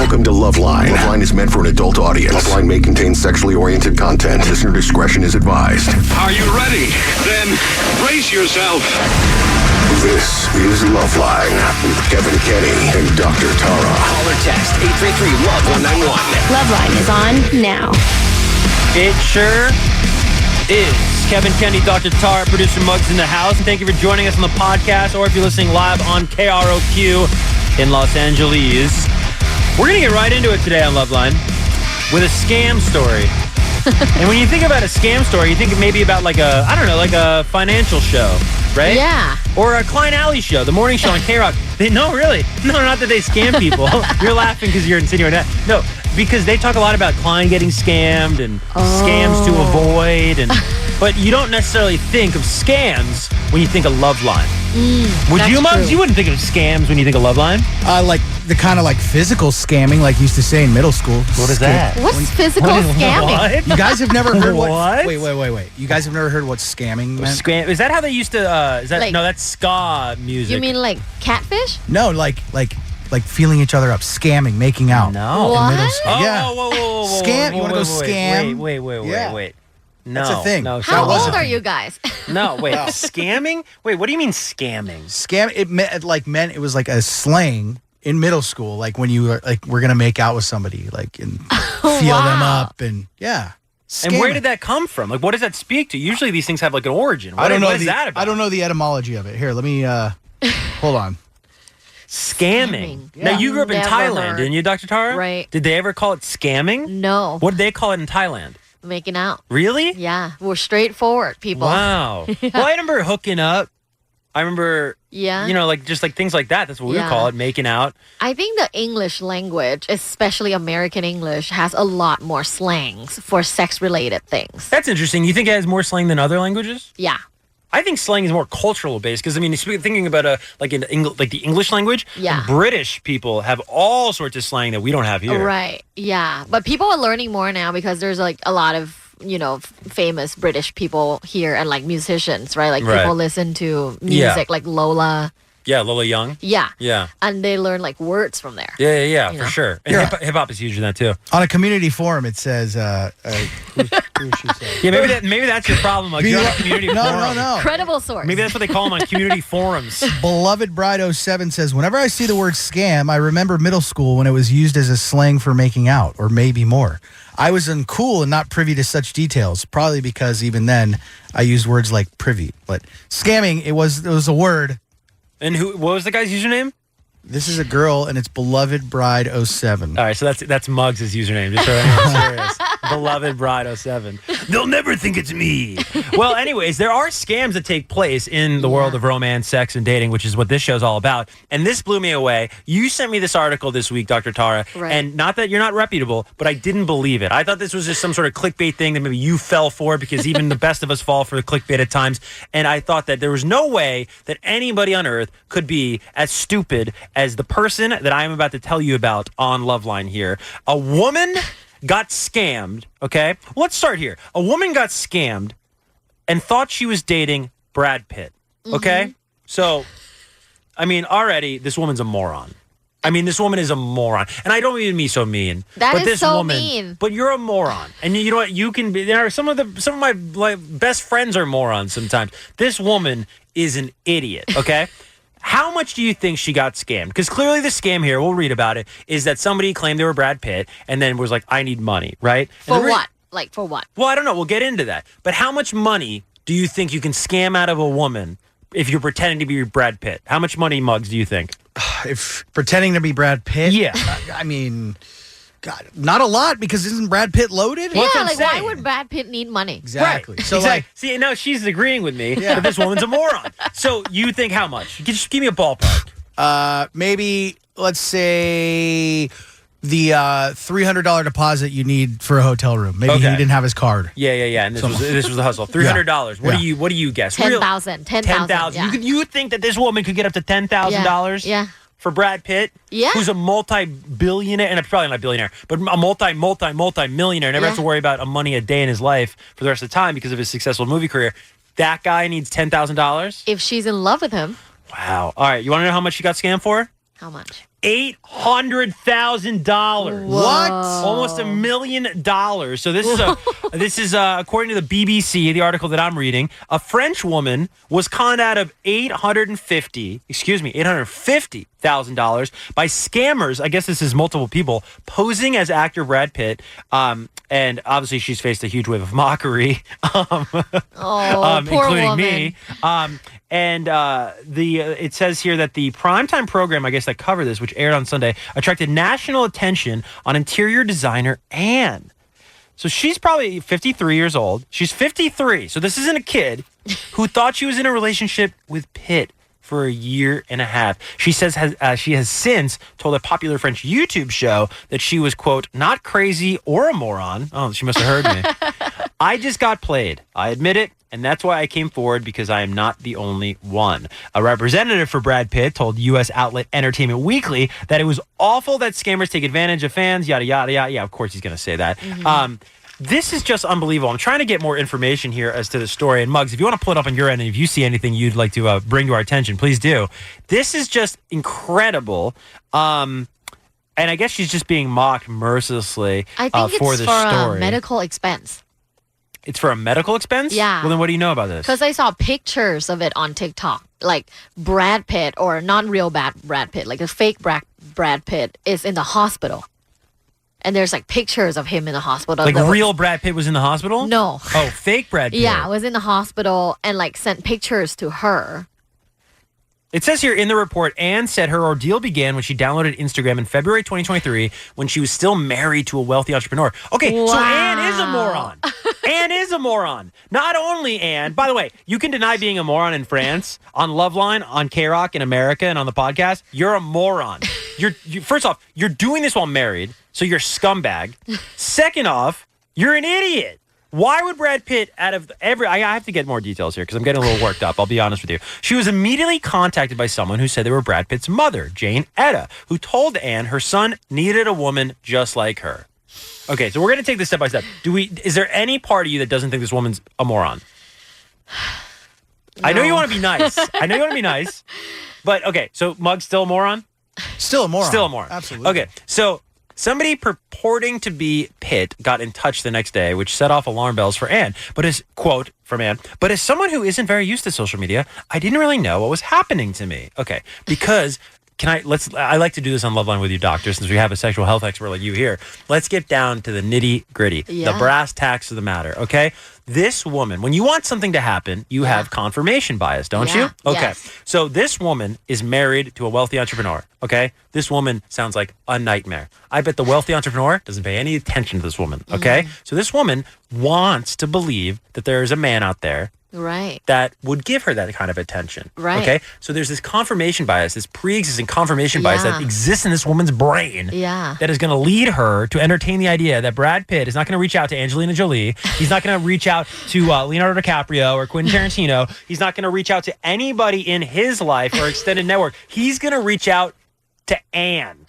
Welcome to Loveline. Loveline is meant for an adult audience. Loveline may contain sexually oriented content. Listener discretion is advised. Are you ready? Then brace yourself. This is Loveline with Kevan Kenney and Dr. Tara. Call or text 833-LOVE-191. Loveline is on now. It sure is. Kevan Kenney, Dr. Tara, producer Muggs in the house. And thank you for joining us on the podcast, or if you're listening live on KROQ in Los Angeles. We're going to get right into it today on Loveline with a scam story. And when you think about a scam story, you think maybe about like a financial show, right? Yeah. Or a Klein Alley show, the morning show on KROQ. No, really. No, not that they scam people. You're laughing because you're insinuating that. No, because they talk a lot about Klein getting scammed and scams to avoid. But you don't necessarily think of scams when you think of Loveline. Would you, Muggs? You wouldn't think of scams when you think of Loveline? Like the kind of like physical scamming, like you used to say in middle school. What is that? What's physical scamming? What? You guys have never heard what? What? Wait. You guys have never heard what scamming meant? Scam? Is that how they used to? Is that Like- no? That's ska music. You mean like catfish? No, like feeling each other up, scamming, making out. no? What? In middle school. Oh, yeah. whoa. Scam? You wanna go scam? Wait. No, That's a thing. No, How was old a are thing. you guys? No, wait. Scamming? Wait, what do you mean scamming? Scam. It meant it was like a slang in middle school, like when you were like we're gonna make out with somebody, like and feel them up, and yeah. And where Scamming. did that come from? Like, what does that speak to? Usually these things have like an origin. I don't know. What is that about? I don't know the etymology of it. Here, let me. Hold on. Scamming. Scamming. Now, you grew up in Never Thailand, heard. didn't you, Dr. Tara? Right. Did they ever call it scamming? No. What did they call it in Thailand? Making out. Really? Yeah. We're straightforward people. Wow. Well, I remember hooking up. I remember, Yeah. you know, like just like things like that. That's what we would Yeah. call it, making out. I think the English language, especially American English, has a lot more slangs for sex-related things. That's interesting. You think it has more slang than other languages? Yeah. I think slang is more cultural based because I mean, thinking about like the English language, Yeah. British people have all sorts of slang that we don't have here. Right. Yeah. But people are learning more now because there's like a lot of, famous British people here and like musicians, right? Like Right. people listen to music like Lola. Yeah, Lola Young. Yeah. Yeah. And they learn like words from there. Yeah, You for know? sure. And Yeah. hip hop is huge in that too. On a community forum, it says, who's she say? Yeah, maybe that's your problem. Like you're on a community forum. No. Credible source. Maybe that's what they call them on community forums. Beloved Bride 07 says, whenever I see the word scam, I remember middle school when it was used as a slang for making out, or maybe more. I was uncool and not privy to such details, probably because even then I used words like privy. But scamming, it was a word. And what was the guy's username? This is a girl, and it's Beloved Bride 07. All right, so that's Muggs' username. Just so anyone's curious. Beloved Bride 07. They'll never think it's me. Well, anyways, there are scams that take place in the world of romance, sex, and dating, which is what this show's all about. And this blew me away. You sent me this article this week, Dr. Tara, Right. and not that you're not reputable, but I didn't believe it. I thought this was just some sort of clickbait thing that maybe you fell for because even the best of us fall for the clickbait at times. And I thought that there was no way that anybody on earth could be as stupid as the person that I'm about to tell you about on Loveline here. A woman got scammed, okay? Let's start here. A woman got scammed and thought she was dating Brad Pitt, okay? So, I mean, already, this woman's a moron. I mean, this woman is a moron. And I don't mean me so mean. That but is this so woman, mean. But you're a moron. And you know what? You can be there. Some of my best friends are morons sometimes. This woman is an idiot, okay? How much do you think she got scammed? Because clearly the scam here, we'll read about it, is that somebody claimed they were Brad Pitt and then was like, I need money, right? For what? Like for what? Well, I don't know. We'll get into that. But how much money do you think you can scam out of a woman if you're pretending to be Brad Pitt? How much money, Muggs, do you think? If pretending to be Brad Pitt? Yeah. I mean, God, not a lot, because isn't Brad Pitt loaded? Well, that's Yeah, what I'm like why saying. would Brad Pitt need money? Exactly. Right. So, exactly. like, See, now she's agreeing with me that this woman's a moron. So you think how much? Just give me a ballpark. maybe, let's say the $300 deposit you need for a hotel room. Maybe he Okay. didn't have his card. Yeah. And this was the hustle. $300. Yeah. What do you guess? 10,000. 10,000. Yeah. You think that this woman could get up to $10,000? Yeah. For Brad Pitt, Yeah. who's a multi-billionaire, and probably not billionaire, but a multi-millionaire, never has to worry about a money a day in his life for the rest of the time because of his successful movie career. That guy needs $10,000? If she's in love with him, Wow. All right, you want to know how much she got scammed for? how much? $800,000. What? Almost $1 million. So this is according to the BBC, the article that I'm reading. A French woman was conned out of $850,000 by scammers. I guess this is multiple people posing as actor Brad Pitt. And obviously she's faced a huge wave of mockery, Poor including woman. me. It says here that the primetime program, I guess, that covered this, which aired on Sunday, attracted national attention on interior designer Anne. So she's probably 53 years old. She's 53. So this isn't a kid who thought she was in a relationship with Pitt for a year and a half. She says she has since told a popular French YouTube show that she was, quote, not crazy or a moron. Oh, she must have heard me. I just got played. I admit it. And that's why I came forward, because I am not the only one. A representative for Brad Pitt told U.S. outlet Entertainment Weekly that it was awful that scammers take advantage of fans, yada, yada, yada. Yeah, of course he's going to say that. This is just unbelievable. I'm trying to get more information here as to the story. And Muggs, if you want to pull it up on your end, and if you see anything you'd like to bring to our attention, please do. This is just incredible. And I guess she's just being mocked mercilessly I think for it's this for story. a medical expense. It's for a medical expense? Yeah. Well, then what do you know about this? Because I saw pictures of it on TikTok. Like Brad Pitt, or not real Brad Pitt, like a fake Brad Pitt is in the hospital. And there's like pictures of him in the hospital. Like real Brad Pitt was in the hospital? No. Oh, fake Brad Pitt. Yeah, was in the hospital and like sent pictures to her. It says here in the report, Anne said her ordeal began when she downloaded Instagram in February 2023 when she was still married to a wealthy entrepreneur. Okay, so Anne is a moron. Anne is a moron. Not only Anne, by the way, you can deny being a moron in France, on Loveline, on KROQ in America, and on the podcast. You're a moron. First off, you're doing this while married, so you're a scumbag. Second off, you're an idiot. Why would Brad Pitt, out of I have to get more details here because I'm getting a little worked up. I'll be honest with you. She was immediately contacted by someone who said they were Brad Pitt's mother, Jane Etta, who told Anne her son needed a woman just like her. Okay, so we're going to take this step by step. Is there any part of you that doesn't think this woman's a moron? No. I know you want to be nice. But okay, so Mug's still a moron? Still a moron. Still a moron. Absolutely. Okay, so somebody purporting to be Pitt got in touch the next day, which set off alarm bells for Anne. But as, quote from Anne, but as someone who isn't very used to social media, I didn't really know what was happening to me. Okay, because I like to do this on Loveline with you, doctor, since we have a sexual health expert like you here. Let's get down to the nitty gritty, the brass tacks of the matter, okay? This woman, when you want something to happen, you have confirmation bias, don't you? Okay. Yes. So this woman is married to a wealthy entrepreneur, okay? This woman sounds like a nightmare. I bet the wealthy entrepreneur doesn't pay any attention to this woman, okay? So this woman wants to believe that there is a man out there that would give her that kind of attention. Right. Okay? So there's this confirmation bias, this pre-existing confirmation bias that exists in this woman's brain that is going to lead her to entertain the idea that Brad Pitt is not going to reach out to Angelina Jolie. He's not going to reach out to Leonardo DiCaprio or Quentin Tarantino. He's not going to reach out to anybody in his life or extended network. He's going to reach out to Anne.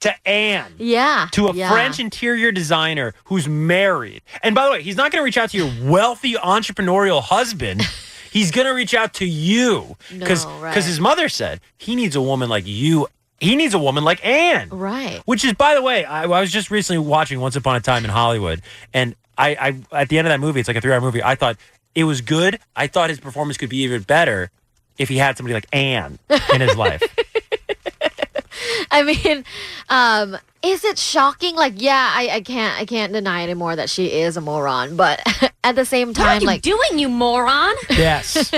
To Anne. Yeah. To a French interior designer who's married. And by the way, he's not going to reach out to your wealthy entrepreneurial husband. He's going to reach out to you. Because his mother said he needs a woman like you. He needs a woman like Anne. Right. Which is, by the way, I was just recently watching Once Upon a Time in Hollywood. And I at the end of that movie, it's like a 3-hour movie, I thought it was good. I thought his performance could be even better if he had somebody like Anne in his life. I mean, is it shocking? Like, yeah, I can't deny anymore that she is a moron. But at the same time, what are you doing, you moron? Yes.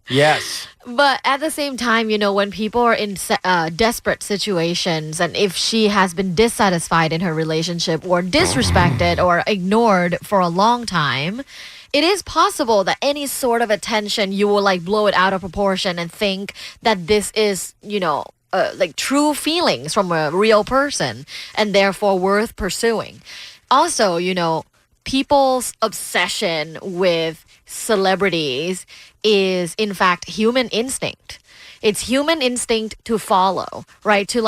Yes. But at the same time, you know, when people are in desperate situations, and if she has been dissatisfied in her relationship or disrespected or ignored for a long time, it is possible that any sort of attention, you will like blow it out of proportion and think that this is, you know, like true feelings from a real person and therefore worth pursuing. Also, you know, people's obsession with celebrities is in fact human instinct. It's human instinct to follow, right? To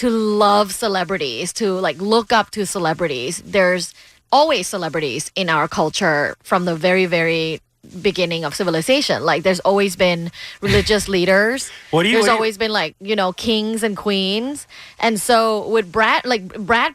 love celebrities, to like look up to celebrities. There's always celebrities in our culture from the very, very beginning of civilization. Like there's always been religious leaders. There's always been like, kings and queens. And so with Brad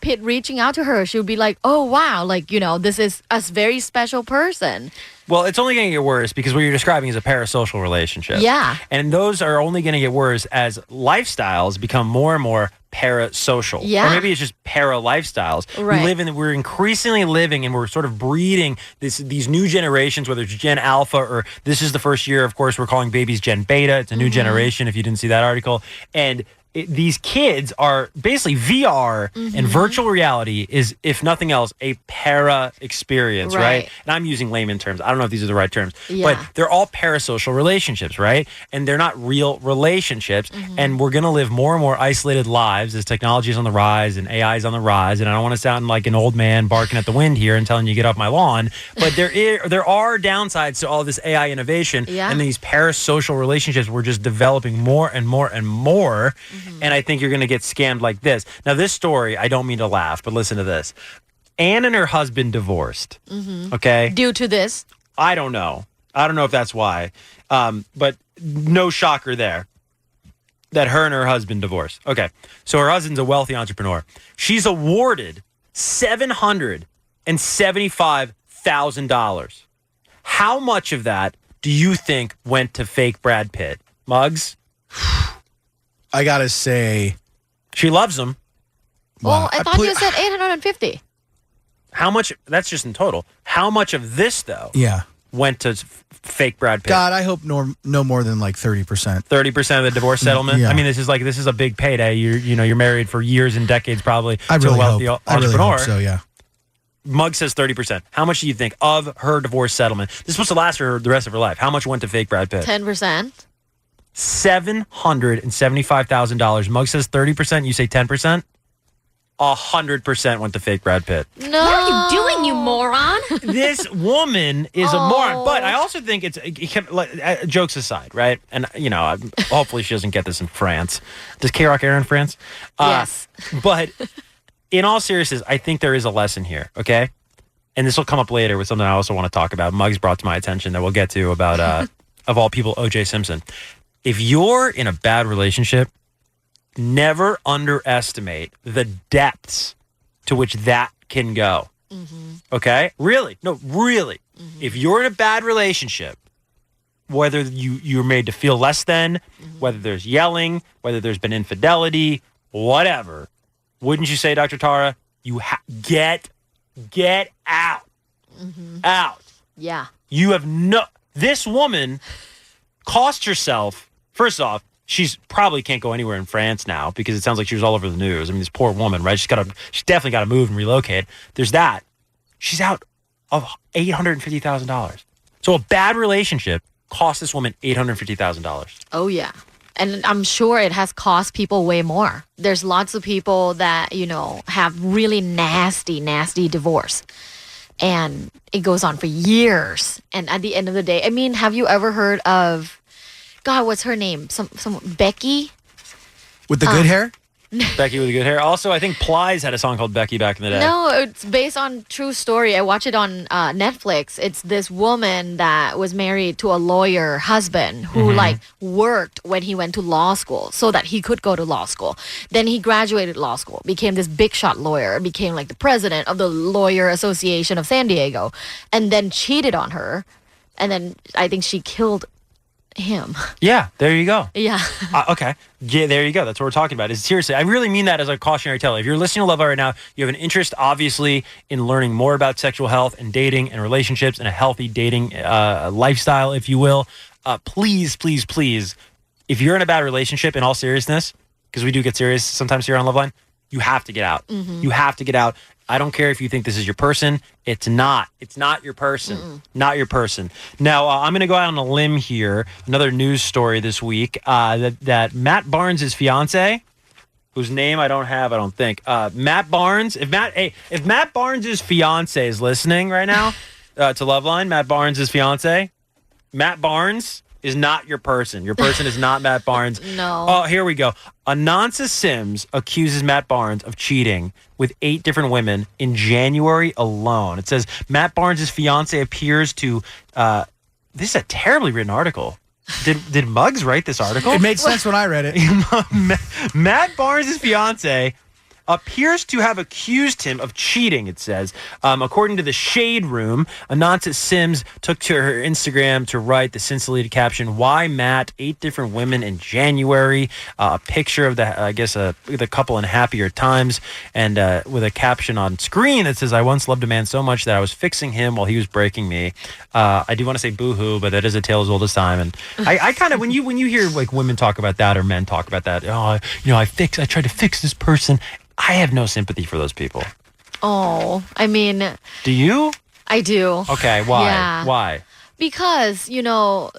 Pitt reaching out to her, she would be like, oh wow, like, this is a very special person. Well, it's only going to get worse because what you're describing is a parasocial relationship. Yeah. And those are only going to get worse as lifestyles become more and more parasocial. Yeah. Or maybe it's just para-lifestyles. Right. We're increasingly living and we're sort of breeding these new generations, whether it's Gen Alpha or this is the first year, of course, we're calling babies Gen Beta. It's a new generation, if you didn't see that article. And these kids are basically VR and virtual reality is, if nothing else, a para experience, right? And I'm using layman terms. I don't know if these are the right terms, but they're all parasocial relationships, right? And they're not real relationships. And we're going to live more and more isolated lives as technology is on the rise and AI is on the rise. And I don't want to sound like an old man barking at the wind here and telling you get off my lawn, but there are downsides to all this AI innovation and these parasocial relationships. We're just developing more and more and more. And I think you're going to get scammed like this. Now, this story, I don't mean to laugh, but listen to this. Anne and her husband divorced. Okay? Due to this? I don't know. I don't know if that's why. But no shocker there that her and her husband divorced. Okay. So her husband's a wealthy entrepreneur. She's awarded $775,000. How much of that do you think went to fake Brad Pitt? Muggs? I gotta say, she loves him. Well, I thought you said 850. How much? That's just in total. How much of this though? Yeah, went to fake Brad Pitt. God, I hope no more than like 30%. 30% of the divorce settlement. Yeah. I mean, this is a big payday. You're married for years and decades probably to a wealthy entrepreneur. I really hope so. Yeah. Mug says 30%. How much do you think of her divorce settlement? This is supposed to last her the rest of her life. How much went to fake Brad Pitt? 10%. $775,000. Mug says 30%. You say 10%. 100% went to fake Brad Pitt. No. What are you doing, you moron? This woman is a moron. But I also think jokes aside, right? And, hopefully she doesn't get this in France. Does KROQ air in France? Yes. But in all seriousness, I think there is a lesson here, okay? And this will come up later with something I also want to talk about. Muggs brought to my attention that we'll get to about, of all people, O.J. Simpson. If you're in a bad relationship, never underestimate the depths to which that can go. Okay? Really. No, really. If you're in a bad relationship, whether you're made to feel less than, whether there's yelling, whether there's been infidelity, whatever, wouldn't you say, Dr. Tara, get out. Out. Yeah. You have this woman cost herself. First off, she's probably can't go anywhere in France now because it sounds like she was all over the news. I mean, this poor woman, right? She's definitely got to move and relocate. There's that. She's out of $850,000. So a bad relationship cost this woman $850,000. Oh, yeah. And I'm sure it has cost people way more. There's lots of people that, have really nasty divorce. And it goes on for years. And at the end of the day, I mean, have you ever heard of, God, what's her name? Some Becky? With the good hair? Becky with the good hair. Also, I think Plies had a song called Becky back in the day. No, it's based on true story. I watch it on Netflix. It's this woman that was married to a lawyer husband who worked when he went to law school so that he could go to law school. Then he graduated law school, became this big shot lawyer, became like the president of the Lawyer Association of San Diego, and then cheated on her. And then I think she killed him. Yeah, there you go. Yeah. Okay. Yeah, there you go. That's what we're talking about. Seriously, I really mean that as a cautionary tale. If you're listening to Love right now, you have an interest, obviously, in learning more about sexual health and dating and relationships and a healthy dating lifestyle, if you will. Please, please, please, if you're in a bad relationship, in all seriousness, because we do get serious sometimes here on Loveline, you have to get out. You have to get out. I don't care if you think this is your person. It's not. It's not your person. Not your person. Now, I'm going to go out on a limb here. Another news story this week that Matt Barnes' fiance, whose name I don't have, I don't think. Matt Barnes. If Matt Barnes' fiance is listening right now to Loveline, Matt Barnes' fiance, Matt Barnes is not your person. Your person is not Matt Barnes. No. Oh, here we go. Anansa Sims accuses Matt Barnes of cheating with 8 different women in January alone. It says Matt Barnes' fiance appears to This is a terribly written article. Did Muggs write this article? It made sense when I read it. Matt Barnes' fiance appears to have accused him of cheating, it says. According to the Shade Room, Ananta Sims took to her Instagram to write the scintillated caption, "Why Matt? 8 different women in January." A picture of the couple in happier times, and with a caption on screen that says, "I once loved a man so much that I was fixing him while he was breaking me." I do want to say boo-hoo, but that is a tale as old as time. And I kind of, when you hear like women talk about that or men talk about that, I tried to fix this person. I have no sympathy for those people. Oh, I mean... Do you? I do. Okay, why? Yeah. Why? Because,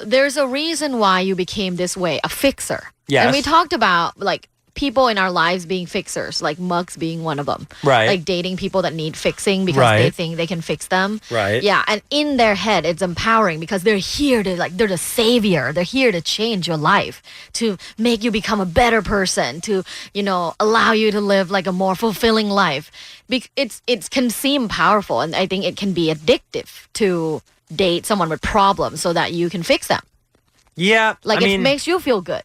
there's a reason why you became this way, a fixer. Yes. And we talked about, like, people in our lives being fixers, like Muggs being one of them. Right. Like dating people that need fixing because they think they can fix them. Right. Yeah, and in their head, it's empowering because they're here to, they're the savior. They're here to change your life, to make you become a better person, to, allow you to live like a more fulfilling life. It can seem powerful, and I think it can be addictive to date someone with problems so that you can fix them. Yeah. It makes you feel good.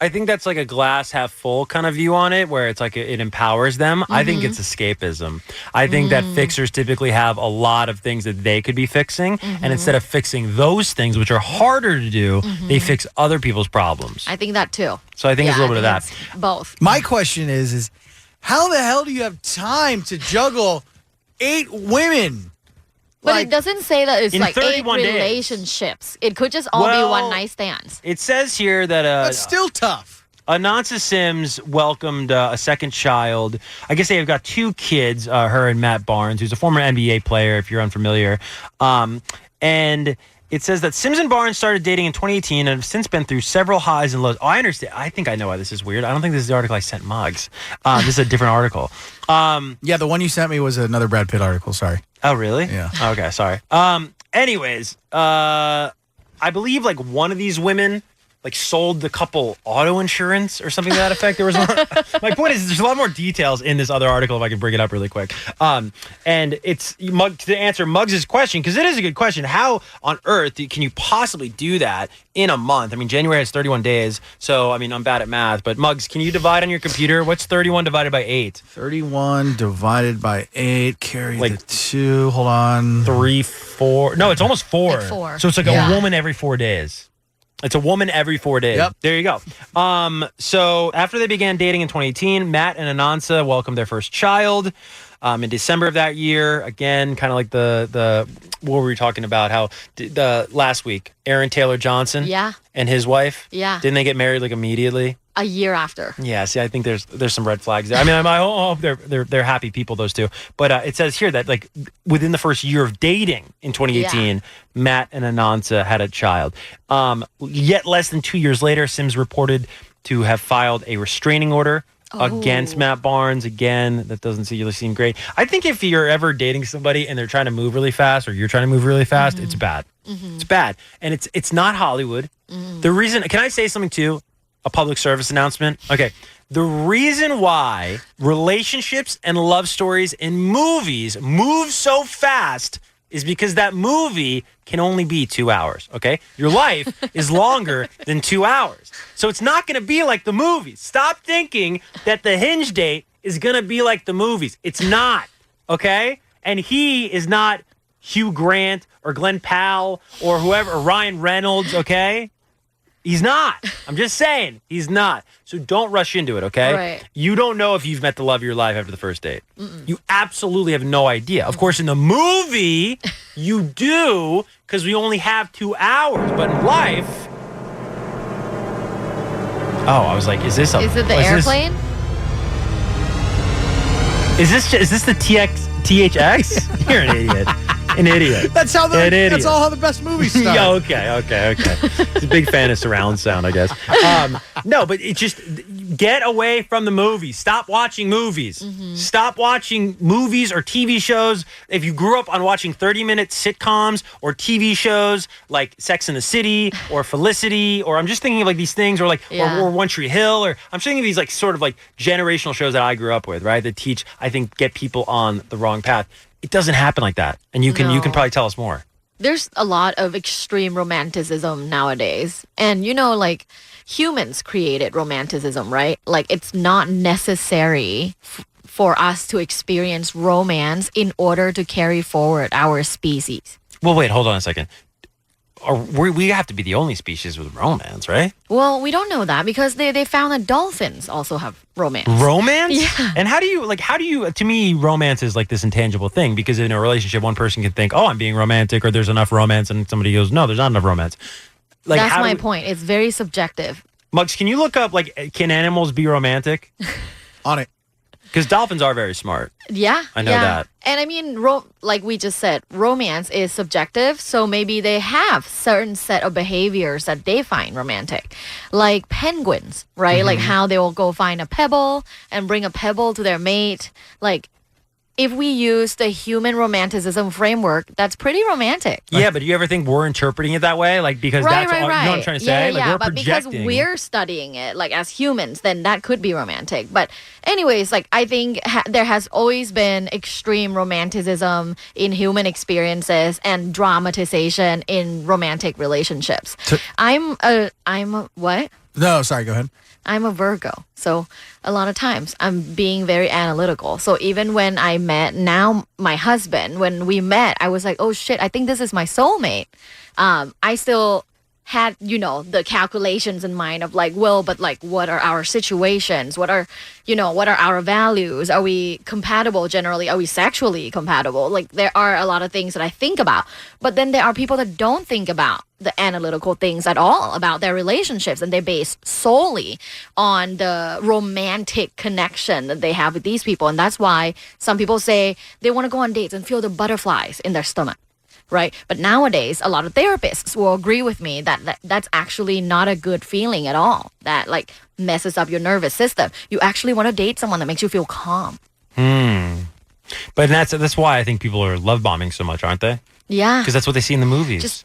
I think that's like a glass half full kind of view on it, where it's like it empowers them. I think it's escapism. I think that fixers typically have a lot of things that they could be fixing, and instead of fixing those things, which are harder to do, they fix other people's problems. I think that too. So I think it's a little bit of that. Both. My question is how the hell do you have time to juggle 8 women? But it doesn't say that it's in like 8 31 days. relationships. It could just all be one night stands. It says here that That's still tough. Ananta Sims welcomed a second child. I guess they have got 2 kids, her and Matt Barnes, who's a former NBA player, if you're unfamiliar. And it says that Sims and Barnes started dating in 2018 and have since been through several highs and lows. Oh, I understand. I think I know why this is weird. I don't think this is the article I sent Muggs. This is a different article. Yeah, the one you sent me was another Brad Pitt article. Sorry. Oh, really? Yeah. Okay, sorry. Anyways, I believe like one of these women like sold the couple auto insurance or something to that effect. There was my point is there's a lot more details in this other article if I can bring it up really quick. And it's to answer Muggs' question, because it is a good question. How on earth can you possibly do that in a month? I mean, January has 31 days, so I mean I'm bad at math. But Muggs, can you divide on your computer? What's 31 divided by 8? 31 divided by 8. Carry the 2. Hold on. 3, 4. No, it's almost 4. Like 4. So it's like a woman every 4 days. It's a woman every 4 days. Yep. There you go. So after they began dating in 2018, Matt and Ananta welcomed their first child in December of that year. Again, kind of like the what were we talking about? How the last week, Aaron Taylor Johnson, and his wife, didn't they get married like immediately? A year after. Yeah, see, I think there's some red flags there. I mean, I hope they're happy people, those two. But it says here that like within the first year of dating in 2018, Matt and Ananta had a child. Yet less than 2 years later, Sims reported to have filed a restraining order against Matt Barnes. Again, that doesn't seem great. I think if you're ever dating somebody and they're trying to move really fast, or you're trying to move really fast, it's bad. It's bad, and it's not Hollywood. The reason, can I say something too? A public service announcement. Okay. The reason why relationships and love stories in movies move so fast is because that movie can only be 2 hours. Okay. Your life is longer than 2 hours. So it's not going to be like the movies. Stop thinking that the Hinge date is going to be like the movies. It's not. Okay. And he is not Hugh Grant or Glenn Powell or whoever, or Ryan Reynolds. Okay. He's not. I'm just saying, he's not. So don't rush into it, okay? Right. You don't know if you've met the love of your life after the first date. You absolutely have no idea. Of course, in the movie, you do, because we only have 2 hours. But in life... Oh, I was like, is this a... Is it the airplane? Is this the THX? You're an idiot. An idiot. That's all how the best movies start. Yeah, okay. He's a big fan of surround sound, I guess. No, but it just get away from the movies. Stop watching movies. Stop watching movies or TV shows. If you grew up on watching 30-minute sitcoms or TV shows like Sex and the City or Felicity, or I'm just thinking of like these things, or like or One Tree Hill, or I'm thinking of these like sort of like generational shows that I grew up with, right? That get people on the wrong path. It doesn't happen like that. And you can probably tell us more. there's a lot of extreme romanticism nowadays. And, like humans created romanticism, right? Like it's not necessary for us to experience romance in order to carry forward our species. Well, wait, hold on a second. We have to be the only species with romance, right? Well, we don't know that because they found that dolphins also have romance. Romance? Yeah. And how do you, to me, romance is like this intangible thing because in a relationship, one person can think, oh, I'm being romantic or there's enough romance and somebody goes, no, there's not enough romance. Like, that's my point. It's very subjective. Muggs, can you look up, like, can animals be romantic? On it. Because dolphins are very smart. Yeah. I know that. And I mean, like we just said, romance is subjective. So maybe they have certain set of behaviors that they find romantic. Like penguins, right? Like how they will go find a pebble and bring a pebble to their mate. Like, if we use the human romanticism framework, that's pretty romantic. Yeah, but do you ever think we're interpreting it that way? Like, because that's all, you know what I'm trying to say? Like, yeah, we're but projecting. because we're studying it, like, as humans, then that could be romantic. But anyways, like, I think there has always been extreme romanticism in human experiences and dramatization in romantic relationships. I'm a what? No, sorry, go ahead. I'm a Virgo. So a lot of times I'm being very analytical. So even when I met now my husband, when we met, I was like, oh shit, I think this is my soulmate. I still had, the calculations in mind of like, well, but like, what are our situations? What are our values? Are we compatible generally? Are we sexually compatible? Like there are a lot of things that I think about, but then there are people that don't think about the analytical things at all about their relationships, and they're based solely on the romantic connection that they have with these people. And that's why some people say they want to go on dates and feel the butterflies in their stomach. Right. But nowadays, a lot of therapists will agree with me that that's actually not a good feeling at all. That like messes up your nervous system. You actually want to date someone that makes you feel calm. But that's why I think people are love bombing so much, aren't they? Yeah. Because that's what they see in the movies. Just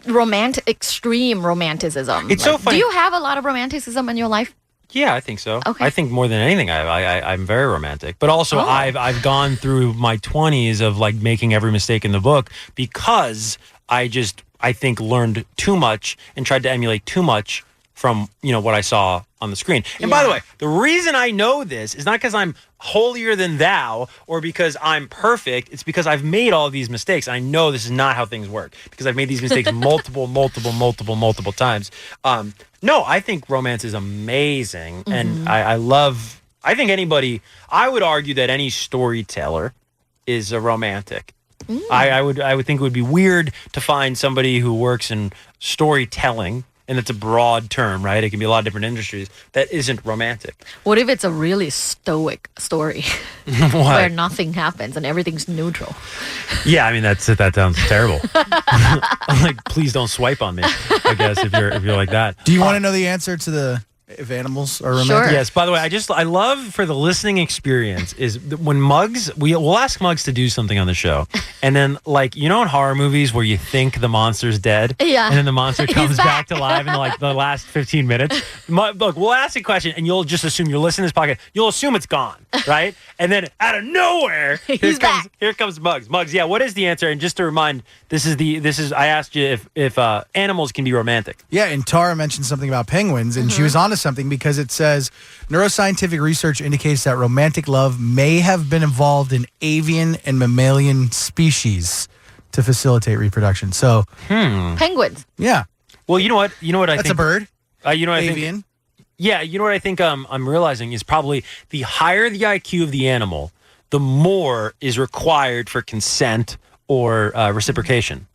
extreme romanticism. It's so funny. Do you have a lot of romanticism in your life? Yeah, I think so. Okay. I think more than anything, I'm very romantic. But also, I've gone through my 20s of like making every mistake in the book because I think learned too much and tried to emulate too much from what I saw on the screen. And by the way, the reason I know this is not because I'm holier than thou or because I'm perfect. It's because I've made all these mistakes. I know this is not how things work because I've made these mistakes multiple times. No, I think romance is amazing. And I think I would argue that any storyteller is a romantic. I would think it would be weird to find somebody who works in storytelling, and it's a broad term, right? It can be a lot of different industries, that isn't romantic. What if it's a really stoic story where nothing happens and everything's neutral? Yeah, I mean that sounds terrible. Like, please don't swipe on me, I guess, if you're like that. Do you want to know the answer to if animals are romantic? Sure. Yes. By the way, I love for the listening experience is when we'll ask Muggs to do something on the show, and then like in horror movies where you think the monster's dead, yeah, and then the monster comes back to life in like the last 15 minutes. Look, we'll ask a question, and you'll just assume you're listening to this podcast. You'll assume it's gone, right? And then out of nowhere, here comes Muggs. Muggs, yeah. What is the answer? And just to remind, this is I asked you if animals can be romantic. Yeah, and Tara mentioned something about penguins, and she was onto something because it says neuroscientific research indicates that romantic love may have been involved in avian and mammalian species to facilitate reproduction. So, penguins. Yeah. Well, you know what? I That's think a bird. You know what Avian. I think? Yeah, you know what I think I'm realizing is probably the higher the IQ of the animal, the more is required for consent or reciprocation.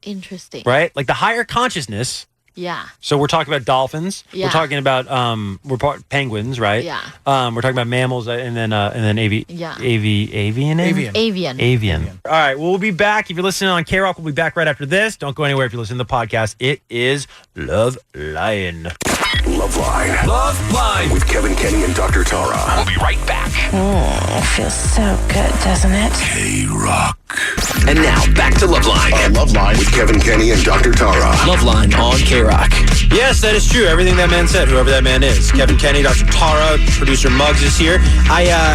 Interesting. Right? Like the higher consciousness. Yeah. So we're talking about dolphins. Yeah. We're talking about penguins, right? Yeah. We're talking about mammals and then avian. All right. Well, we'll be back. If you're listening on KROQ, we'll be back right after this. Don't go anywhere if you're listening to the podcast. It is Loveline. Loveline with Kevan Kenney and Dr. Tara. We'll be right back. Feels so good, doesn't it? KROQ. And now, back to Loveline. Loveline with Kevan Kenney and Dr. Tara. Loveline on KROQ. Yes, that is true. Everything that man said, whoever that man is. Kevan Kenney, Dr. Tara, producer Muggs is here.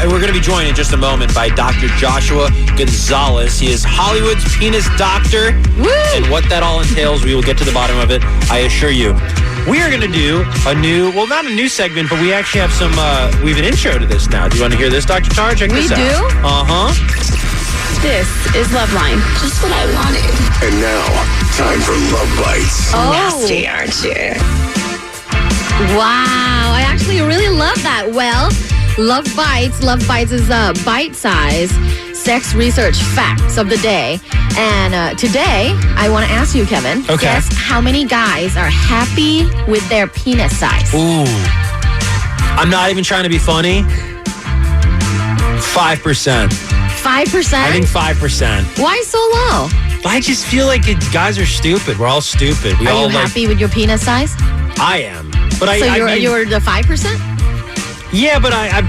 We're going to be joined in just a moment by Dr. Joshua Gonzalez. He is Hollywood's penis doctor. Woo! And what that all entails, we will get to the bottom of it, I assure you. We are going to do a new, well, not a new segment, but we actually have some, we have an intro to this now. Do you want to hear this, Dr. Tara? Check this out. We do? Uh-huh. This is Loveline. Just what I wanted. And now, time for Love Bites. Nasty, aren't you? Wow, I actually really love that. Well, Love Bites is a bite-size sex research facts of the day. And today, I want to ask you, Kevin, guess how many guys are happy with their penis size? Ooh. I'm not even trying to be funny. 5%. 5%? I think 5%. Why so low? I just feel like guys are stupid. We're all stupid. We Are all you happy with your penis size? I am, but So I mean, you're the 5%? yeah, but I'm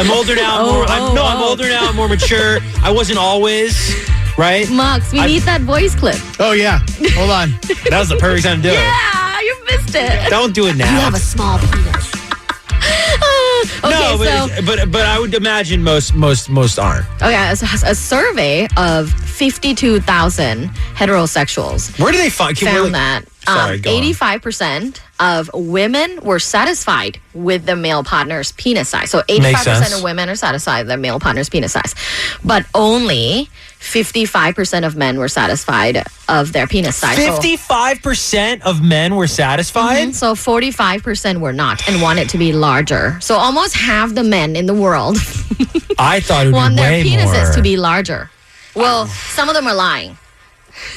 older now. I'm older now. I'm more mature. I wasn't always, right? Mux, we need that voice clip. Oh, yeah. Hold on. That was the perfect time to do it. Yeah, you missed it. Don't do it now. You have a small penis. No, but I would imagine most aren't. Okay, a survey of 52,000 heterosexuals Where do they find that Sorry, go on. 85% of women were satisfied with their male partner's penis size. So Makes 85% sense. of women are satisfied with their male partner's penis size. But only 55% of men were satisfied of their penis size. 55% of men were satisfied? So 45% were not and wanted to be larger. So almost half the men in the world I thought it would want be their way penises more. to be larger. Well, some of them are lying.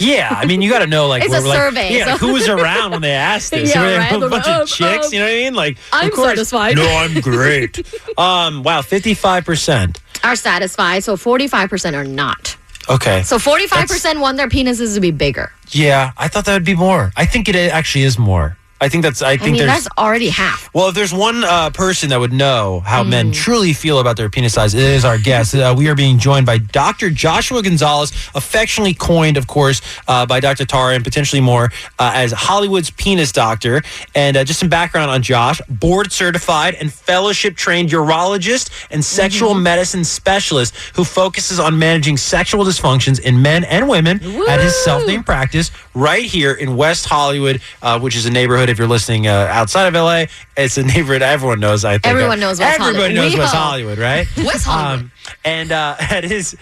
Yeah, I mean, you got to know, like, It's a survey, Yeah, like, so- who was around when they asked this? Yeah, Were they right. a bunch of chicks, you know what I mean? Like, I'm of course. satisfied. No, I'm great. Wow, 55%. Are satisfied, so 45% are not. Okay. So 45% want their penises to be bigger. Yeah, I thought that would be more. I think it actually is more. I think I mean, there's. that's already half. Well, if there's one person that would know how men truly feel about their penis size, it is our guest. We are being joined by Dr. Joshua Gonzalez, affectionately coined, of course, by Dr. Tara and potentially more, as Hollywood's penis doctor. And just some background on Josh: board certified and fellowship trained urologist and sexual medicine specialist who focuses on managing sexual dysfunctions in men and women at his self-named practice right here in West Hollywood, which is a neighborhood. If you're listening outside of LA, it's a neighborhood everyone knows. I think Everyone knows West Hollywood. Everybody knows We West hope. Hollywood, right? West Hollywood. And at his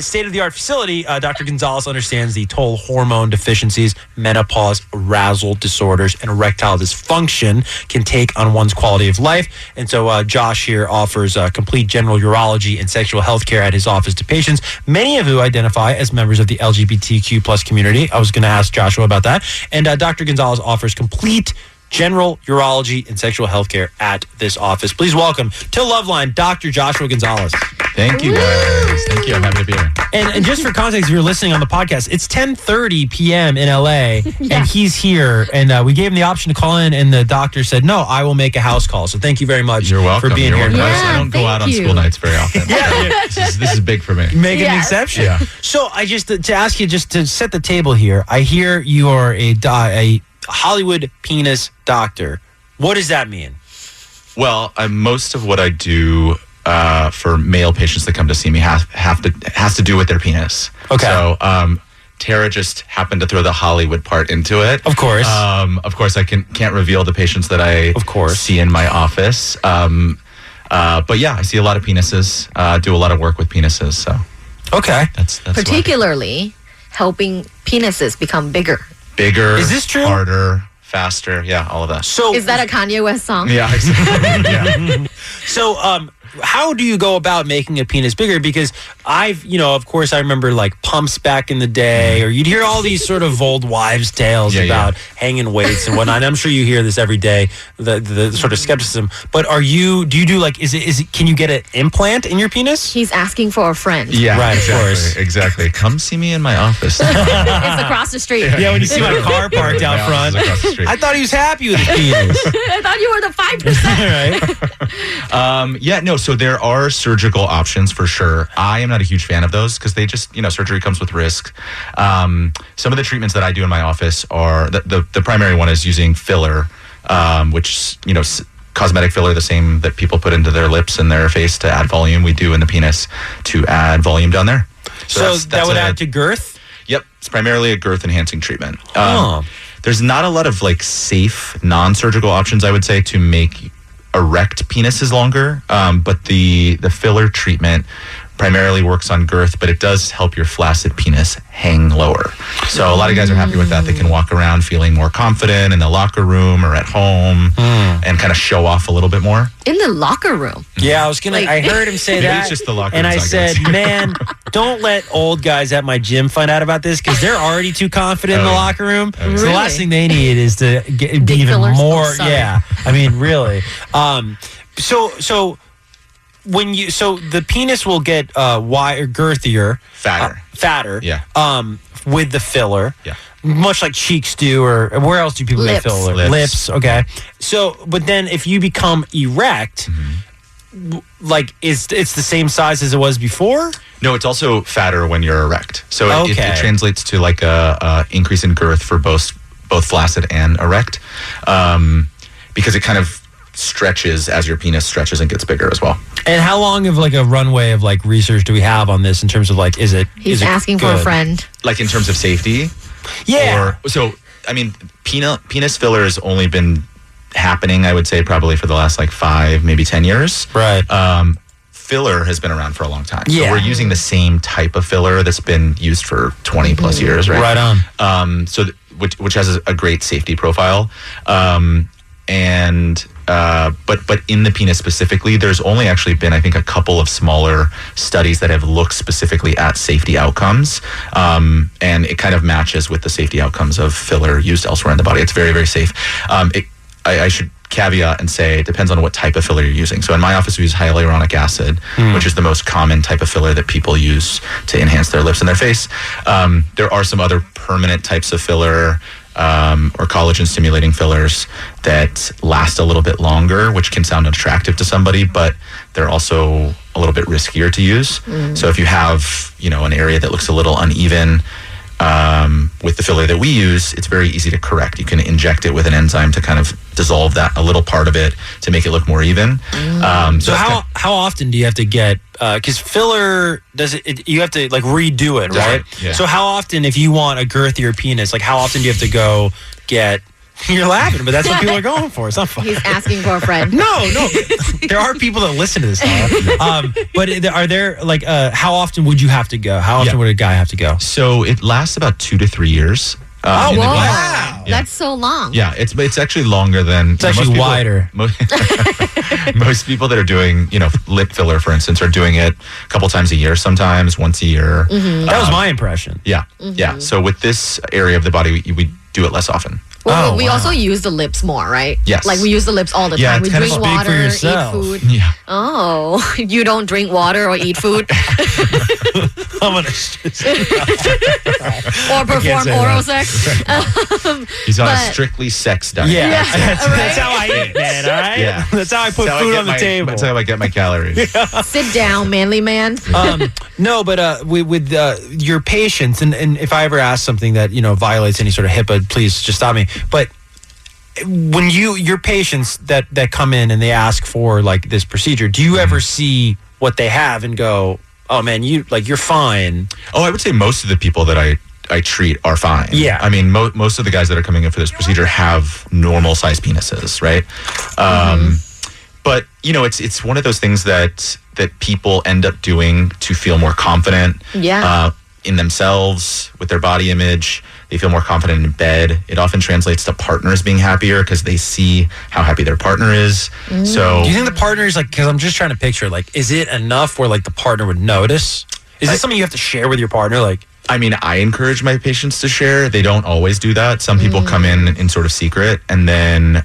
state-of-the-art facility, Dr. Gonzalez understands the toll hormone deficiencies, menopause, arousal disorders, and erectile dysfunction can take on one's quality of life. And so Josh here offers complete general urology and sexual health care at his office to patients, many of who identify as members of the LGBTQ plus community. I was going to ask Joshua about that. And Dr. Gonzalez offers complete general urology and sexual health care at this office. Please welcome to Loveline, Dr. Joshua Gonzalez. Thank you, guys. Thank you. I'm happy to be here. And just for context, if you're listening on the podcast, it's 10:30 p.m. in LA, and he's here. And we gave him the option to call in, and the doctor said, "No, I will make a house call." So thank you very much You're welcome. for being You're here. welcome. Yeah, I don't go thank out on you. school nights very often. This is big for me. Make an Yes. exception. Yeah. So I just to ask you, just to set the table here, I hear you are a Hollywood penis doctor. What does that mean? Well, most of what I do for male patients that come to see me has to do with their penis. Okay. So Tara just happened to throw the Hollywood part into it. Of course. Of course, I can't reveal the patients that I see in my office. But yeah, I see a lot of penises. Do a lot of work with penises. So Okay. that's Particularly helping penises become bigger. bigger. Is this true? Harder, faster. Yeah, all of that. So Is that a Kanye West song? Yeah, exactly. Yeah. So, how do you go about making a penis bigger? Because of course, I remember like pumps back in the day, or you'd hear all these sort of old wives' tales about hanging weights and whatnot. And I'm sure you hear this every day, the sort of skepticism. But do you do like, can you get an implant in your penis? He's asking for a friend. Yeah, Right, of exactly, course. Exactly. Come see me in my office. It's across the street. Yeah, when you see my car parked out My front. office is across the street. I thought he was happy with his penis. I thought you were the 5%. Right? Yeah, no, so there are surgical options for sure. I am not a huge fan of those because they just, surgery comes with risk. Some of the treatments that I do in my office are, the primary one is using filler, which, cosmetic filler, the same that people put into their lips and their face to add volume. We do in the penis to add volume down there. So that would add to girth? Yep. It's primarily a girth enhancing treatment. There's not a lot of safe non-surgical options, I would say, to make erect penises longer. But the filler treatment primarily works on girth, but it does help your flaccid penis hang lower. So a lot of guys are happy with that. They can walk around feeling more confident in the locker room or at home and kind of show off a little bit more. In the locker room. Yeah, I heard him say Maybe that. it's just the locker and room I said, guys. man, don't let old guys at my gym find out about this because they're already too confident in the locker room. So the last thing they need is to be even fillers? more. Oh, sorry. Yeah, I mean, really. So the penis will get wide or girthier, fatter. Yeah. With the filler. Yeah. Much like cheeks do, or where else do people get filler? Lips. Okay. So, but then if you become erect, it's the same size as it was before? No, it's also fatter when you're erect. So it translates to a increase in girth for both flaccid and erect, because it kind of stretches as your penis stretches and gets bigger as well. And how long of a runway of research do we have on this in terms of is it? He's asking for a friend. In terms of safety? Yeah. Penis filler has only been happening, I would say, probably for the last 5, maybe 10 years. Right. Filler has been around for a long time. Yeah. So we're using the same type of filler that's been used for 20 plus years, right? Right on. Which has a great safety profile. But in the penis specifically, there's only actually been, I think, a couple of smaller studies that have looked specifically at safety outcomes. And it kind of matches with the safety outcomes of filler used elsewhere in the body. It's very, very safe. I should caveat and say it depends on what type of filler you're using. So in my office, we use hyaluronic acid, which is the most common type of filler that people use to enhance their lips and their face. There are some other permanent types of filler, or collagen stimulating fillers that last a little bit longer, which can sound attractive to somebody, but they're also a little bit riskier to use. So if you have, an area that looks a little uneven, with the filler that we use, it's very easy to correct. You can inject it with an enzyme to kind of dissolve that, a little part of it, to make it look more even. So how often do you have to get, because filler, you have to redo it, right? Yeah. So how often, if you want a girthier penis, how often do you have to go get, you're laughing, but that's what people are going for. It's not fun. He's asking for a friend. No. There are people that listen to this. But are there, how often would you have to go? How often would a guy have to go? So it lasts about 2 to 3 years. Wow. Wow. That's so long. Yeah, it's actually longer than... It's actually wider. Most people that are doing, lip filler, for instance, are doing it a couple times a year, sometimes once a year. That was my impression. Yeah, yeah. So with this area of the body, we do it less often. Well, we also use the lips more, right? Yes. We use the lips all the time. We it's kind drink of big for water, eat yourself. food. Yeah. Oh, you don't drink water or eat food? I'm going to... Or perform say oral that. sex? He's on a But- strictly sex diet. Yeah, Yeah, that's how I eat, man, all right? Yeah. That's how I put That's how food get on the table. That's how I get my calories. Sit down, manly man. No, but with your patients, and if I ever ask something that violates any sort of HIPAA, please just stop me. But when your patients that come in and they ask for this procedure, do you ever see what they have and go, oh man, you're fine? Oh, I would say most of the people that I treat are fine. Yeah. I mean, most of the guys that are coming in for this procedure have normal size penises, right? But it's one of those things that people end up doing to feel more confident. Yeah. In themselves, with their body image. They feel more confident in bed. It often translates to partners being happier because they see how happy their partner is. So, Do you think the partner is because I'm just trying to picture, is it enough where the partner would notice? Is this something you have to share with your partner? I mean, I encourage my patients to share. They don't always do that. Some people come in sort of secret, and then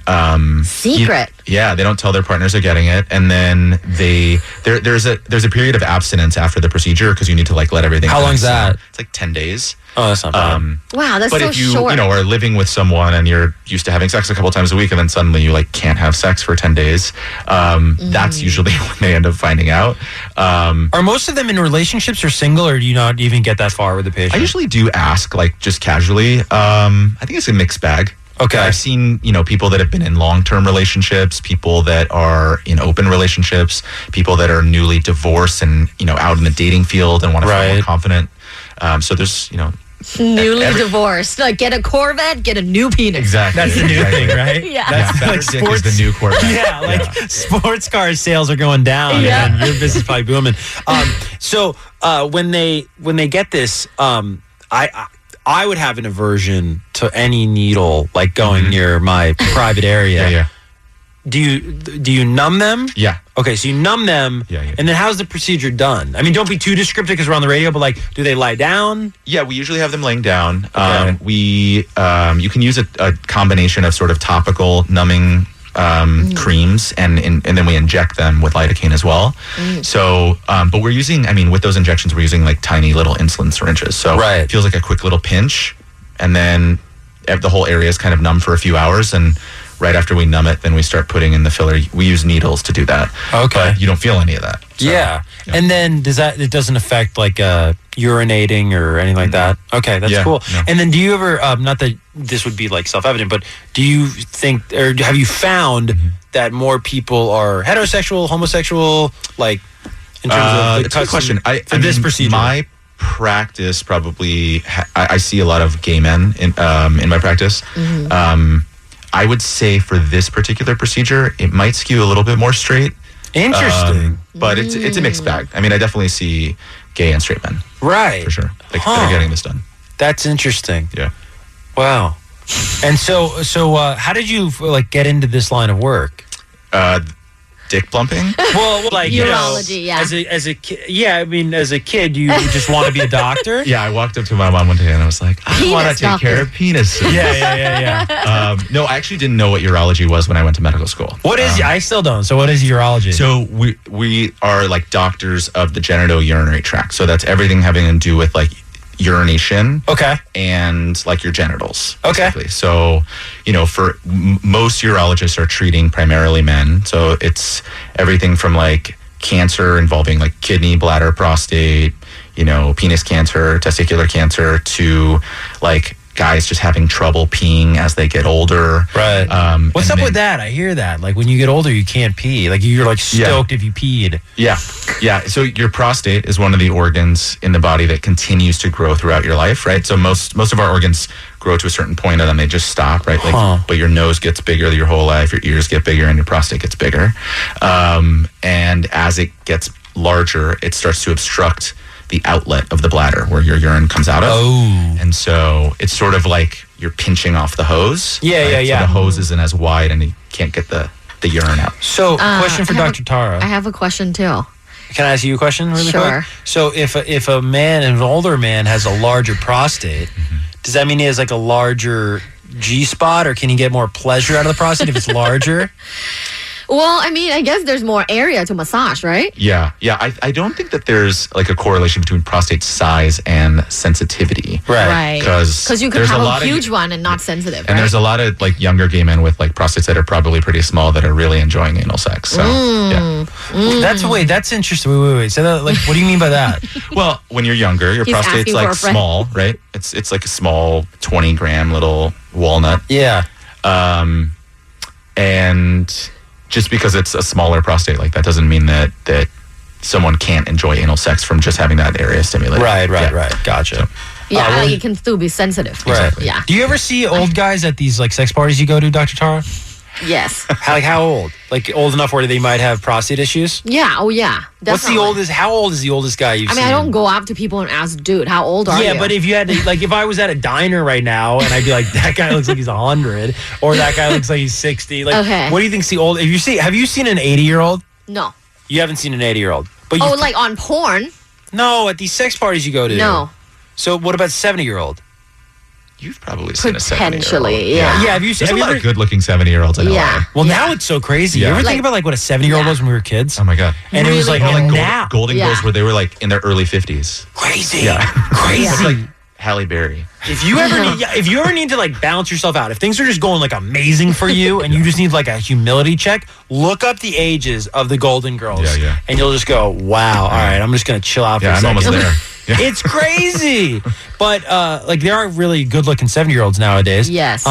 Secret? they don't tell their partners they're getting it, and then there's a period of abstinence after the procedure because you need to let everything. How long's that? It's 10 days. Oh, that's not bad. Wow, that's But so if you, short. are living with someone and you're used to having sex a couple times a week and then suddenly you like can't have sex for 10 days, that's usually when they end up finding out. Are most of them in relationships or single, or do you not even get that far with the patient? I usually do ask, like, just casually. I think it's a mixed bag. Okay. I've seen, people that have been in long-term relationships, people that are in open relationships, people that are newly divorced and, out in the dating field and want to feel more confident. So there's, Newly divorced. Like, get a Corvette, get a new penis. Exactly. That's the new thing, right? Yeah. That's better like dick is the new Corvette. Yeah, like sports car sales are going down, and your business is probably booming. So when they get this, I would have an aversion to any needle like going near my private area. Yeah. Do you numb them? Yeah. Okay, so you numb them, and then how's the procedure done? I mean, don't be too descriptive because we're on the radio, but like, do they lie down? Yeah, we usually have them laying down. Okay. You can use a combination of sort of topical numbing creams, and then we inject them with lidocaine as well. So, but we're using, with those injections, we're using like tiny little insulin syringes. So it feels like a quick little pinch, and then the whole area is kind of numb for a few hours, and right after we numb it, then we start putting in the filler. We use needles to do that. Okay. But you don't feel any of that. So, yeah. And then it doesn't affect like urinating or anything like that? Okay, that's cool. No. And then do you ever, not that this would be like self-evident, but do you think, or have you found that more people are heterosexual, homosexual, like in terms of the it's a good question. for this procedure? My practice probably, I see a lot of gay men in my practice. I would say for this particular procedure, it might skew a little bit more straight. Interesting. But it's a mixed bag. I definitely see gay and straight men. Right. For sure. That are getting this done. That's interesting. Yeah. Wow. And so how did you like get into this line of work? Dick plumping? Well, like urology, as a kid, as a kid, you just want to be a doctor. Yeah, I walked up to my mom one day and I was like, I want to take care of penises. Yeah. No, I actually didn't know what urology was when I went to medical school. What is? I still don't. So what is urology? So we are like doctors of the genitourinary tract. So that's everything having to do with like urination. Okay. And like your genitals. Okay. Basically. So, for most urologists are treating primarily men. So it's everything from like cancer involving like kidney, bladder, prostate, penis cancer, testicular cancer, to like guys just having trouble peeing as they get older. Right. What's up with that? I hear that. Like when you get older, you can't pee. Like you're like stoked if you peed. Yeah. So your prostate is one of the organs in the body that continues to grow throughout your life, right? So most of our organs grow to a certain point and then they just stop, right? Like, but your nose gets bigger your whole life, your ears get bigger, and your prostate gets bigger. And as it gets larger, it starts to obstruct the outlet of the bladder where your urine comes out of. Oh. And so it's sort of like you're pinching off the hose. Yeah. So the hose isn't as wide and you can't get the urine out. So question for Dr. Tara. I have a question too. Can I ask you a question really Sure. quick? So if a man, an older man, has a larger prostate, does that mean he has like a larger G-spot, or can he get more pleasure out of the prostate if it's larger? Well, I guess there's more area to massage, right? Yeah. I don't think that there's like a correlation between prostate size and sensitivity. Right. Because you could have a huge one and not sensitive, and right? there's a lot of like younger gay men with like prostates that are probably pretty small that are really enjoying anal sex. So yeah. That's interesting. Wait. So that, like, what do you mean by that? Well, when you're younger, your He's prostate's asking for like a friend. small, right? It's like a small 20-gram little walnut. Yeah. And just because it's a smaller prostate, like that doesn't mean that someone can't enjoy anal sex from just having that area stimulated. Right. Gotcha. Yeah, like it can still be sensitive. Right. Exactly. Yeah. Do you ever see old guys at these like sex parties you go to, Dr. Tara? Yes. How old? Like old enough where they might have prostate issues? Yeah. Oh, yeah. Definitely. What's the oldest? How old is the oldest guy you've seen? I don't go up to people and ask, dude, how old are you? Yeah, but if you had to, like, if I was at a diner right now and I'd be like, that guy looks like he's 100, or that guy looks like he's 60. Like, Okay. What do you think's the old? Have you seen an 80-year-old? No. You haven't seen an 80-year-old, but Oh, like on porn? no, at these sex parties you go to. No. So what about 70-year-old? You've probably seen a 70-year-old. Potentially, yeah. Yeah, have you seen? There's a Have you lot ever, of good-looking 70-year-olds in Yeah. LA. well, now it's so crazy. Yeah. You ever Like- think about like what a 70-year-old was when we were kids? Oh my god. And it was like, Really and old. now Golden Yeah. Girls where they were like in their early 50s. crazy, Yeah. crazy. It's like Halle Berry. If you ever need to like balance yourself out, if things are just going like amazing for you and you just need like a humility check, look up the ages of the Golden Girls. Yeah. And you'll just go, wow, all right, I'm just going to chill out for a I'm second. almost there. Yeah. It's crazy. But like there are really good looking 70-year-olds nowadays. Yes.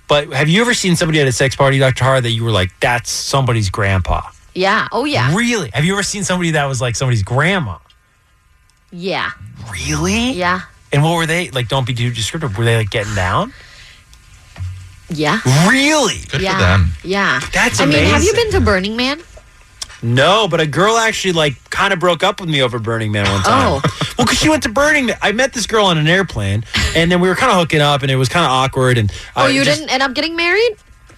But have you ever seen somebody at a sex party, Dr. Har, that you were like, that's somebody's grandpa? Yeah. Oh, yeah. Really? Have you ever seen somebody that was like somebody's grandma? Yeah. Really? Yeah. And what were they? Like, don't be too descriptive. Were they like getting down? Yeah. Really? Good for them. Yeah. That's I mean, have you amazing. been to Burning Man? No, but a girl actually like kind of broke up with me over Burning Man one time. Oh. Well, because she went to Burning Man. I met this girl on an airplane, and then we were kind of hooking up, and it was kind of awkward. And Oh, you didn't end up getting married?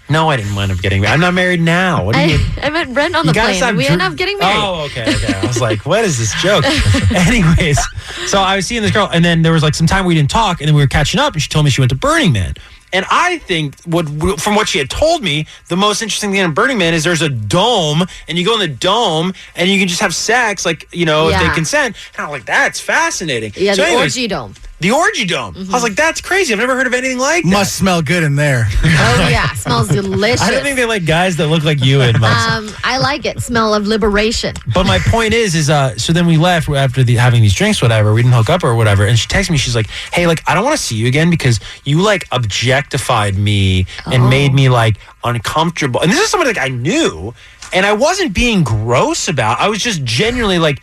No, I didn't wind up getting married. I'm not married now. What do you mean? I met Brent on You the gotta plane. stop And we dr- ended up getting married. Oh, okay. I was like, what is this joke? Anyways, so I was seeing this girl, and then there was like some time we didn't talk, and then we were catching up, and she told me she went to Burning Man. And I think from what she had told me, the most interesting thing in Burning Man is there's a dome, and you go in the dome, and you can just have sex, like, if they consent. And I'm like, that's fascinating. Yeah, so the anyways, orgy dome. The orgy dome. I was like, that's crazy. I've never heard of anything like that. Must smell good in there. Oh, yeah. Smells delicious. I don't think they like guys that look like you in I like it. Smell of liberation. But my point is so then we left after having these drinks, whatever. We didn't hook up or whatever. And she texted me. She's like, hey, like, I don't want to see you again because you like objectified me and made me like uncomfortable. And this is somebody like I knew, and I wasn't being gross about. I was just genuinely like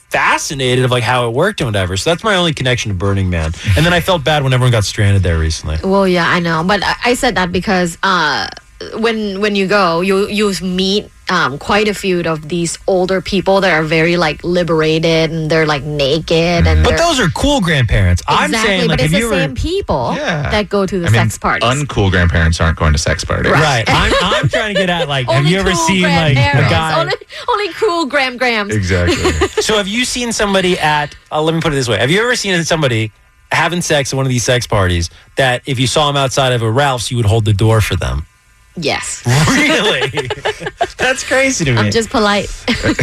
fascinated of like how it worked and whatever. So that's my only connection to Burning Man. And then I felt bad when everyone got stranded there recently. Well, yeah, I know. But I said that because when you go, you meet quite a few of these older people that are very like liberated and they're like naked and But those are cool grandparents. I'm saying, like, but it's have the you ever... same people that go to the sex parties. Uncool grandparents aren't going to sex parties. Right. I'm trying to get at like, have Only you ever cool seen like a grandparents. guy? Only cool grams. Exactly. So have you seen somebody at, let me put it this way. Have you ever seen somebody having sex at one of these sex parties that if you saw them outside of a Ralph's, you would hold the door for them? Yes. Really? That's crazy to me. I'm just polite.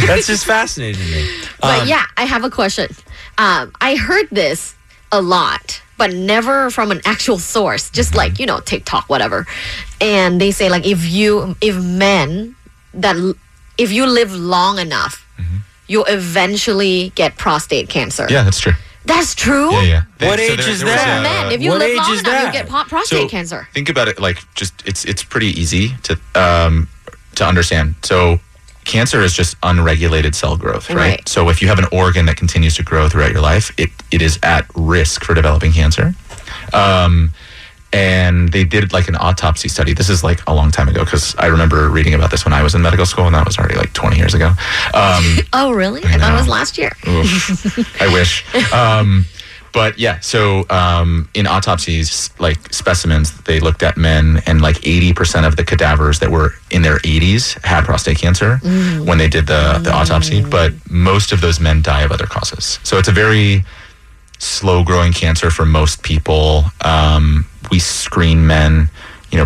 That's just fascinating to me. But yeah, I have a question. I heard this a lot, but never from an actual source, just like, TikTok, whatever. And they say like if you live long enough, you'll eventually get prostate cancer. Yeah, that's true. That's true? Yeah. What age is that? Men, if you What live age long is enough, that? you get prostate cancer. Think about it like just it's pretty easy to understand. So cancer is just unregulated cell growth, right? So if you have an organ that continues to grow throughout your life, it is at risk for developing cancer. And they did like an autopsy study. This is like a long time ago because I remember reading about this when I was in medical school, and that was already like 20 years ago. Oh, really? I thought it was last year. Oof, I wish. But yeah, so in autopsies, like specimens, they looked at men, and like 80% of the cadavers that were in their 80s had prostate cancer when they did the autopsy. But most of those men die of other causes. So it's a very slow-growing cancer for most people. We screen men,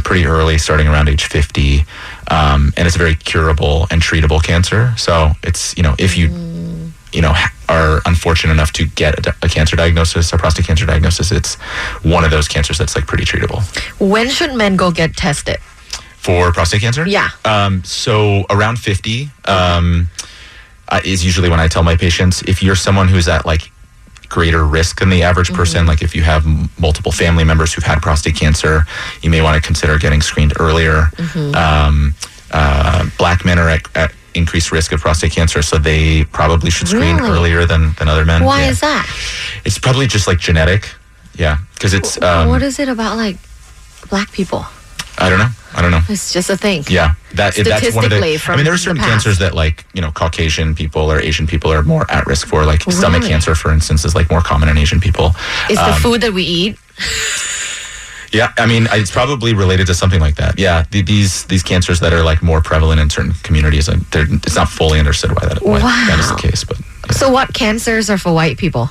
pretty early, starting around age 50, and it's a very curable and treatable cancer. So it's, if you, are unfortunate enough to get a cancer diagnosis, a prostate cancer diagnosis, it's one of those cancers that's like pretty treatable. When should men go get tested? For prostate cancer? Yeah. So around 50 is usually when I tell my patients, if you're someone who's at like greater risk than the average person, like if you have multiple family members who've had prostate cancer, you may want to consider getting screened earlier. Black men are at increased risk of prostate cancer, so they probably should screen earlier than other men. Why is that? It's probably just like genetic. Yeah, because it's... what is it about like black people? I don't know. It's just a thing. Yeah, that's one of the... From there are certain the past. cancers that like, Caucasian people or Asian people are more at risk for. Like stomach cancer, for instance, is like more common in Asian people. Is the food that we eat? Yeah, it's probably related to something like that. Yeah, these cancers that are like more prevalent in certain communities, it's not fully understood why that is the case. But yeah. So what cancers are for white people?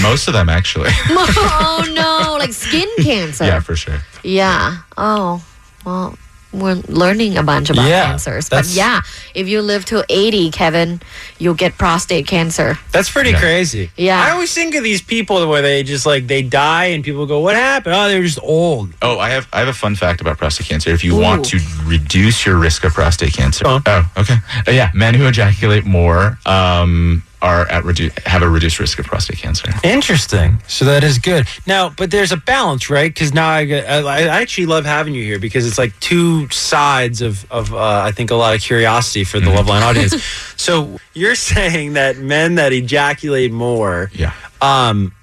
Most of them, actually. Oh no, like skin cancer. Yeah, for sure. Yeah. Oh, well, we're learning a bunch about Yeah, cancers. But that's- yeah, if you live to 80, Kevin, you'll get prostate cancer. That's pretty crazy. Yeah. I always think of these people where they just like they die and people go, "What happened?" Oh, they're just old. Oh, I have a fun fact about prostate cancer. If you want to reduce your risk of prostate cancer, okay, yeah, men who ejaculate more are at have a reduced risk of prostate cancer. Interesting. So that is good. Now, but there's a balance, right? Because now I actually love having you here because it's like two sides of I think a lot of curiosity for the Loveline audience. So you're saying that men that ejaculate more,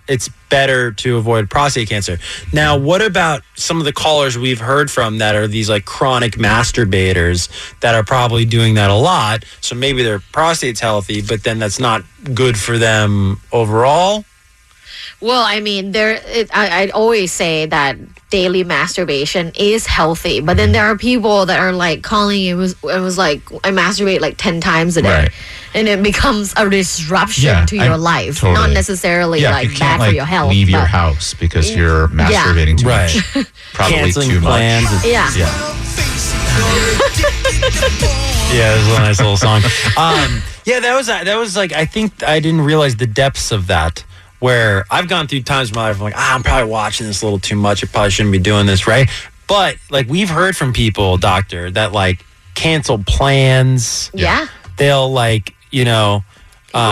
it's better to avoid prostate cancer. Now, what about some of the callers we've heard from that are these like chronic masturbators that are probably doing that a lot? So maybe their prostate's healthy, but then that's not good for them overall. Well, I mean, I'd always say that daily masturbation is healthy, but then there are people that are like calling it was like I masturbate like 10 times a day, Right. and it becomes a disruption to your life, totally. not necessarily you like can't, bad for your health. leave your but- house because you're masturbating too Right. much. Probably Canceling too plans. much. Yeah. Yeah, it was a nice little song. Yeah, that was like I think I didn't realize the depths of that. Where I've gone through times in my life, I'm like, I'm probably watching this a little too much. I probably shouldn't be doing this, right? But like we've heard from people, doctor, that like cancel plans. Yeah. They'll like, People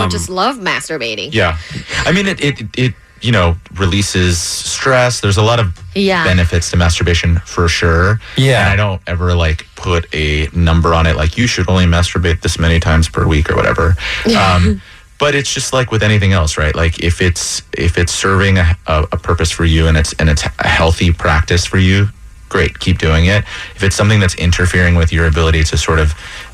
just love masturbating. Yeah. I mean, it releases stress. There's a lot of benefits to masturbation for sure. Yeah. And I don't ever like put a number on it. Like you should only masturbate this many times per week or whatever. But it's just like with anything else, right? Like if it's serving a purpose for you and it's a healthy practice for you, great, keep doing it. If it's something that's interfering with your ability to sort of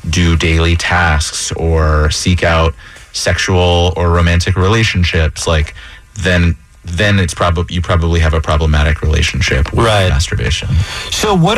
do daily tasks or seek out sexual or romantic relationships, like then it's you probably have a problematic relationship with masturbation. So what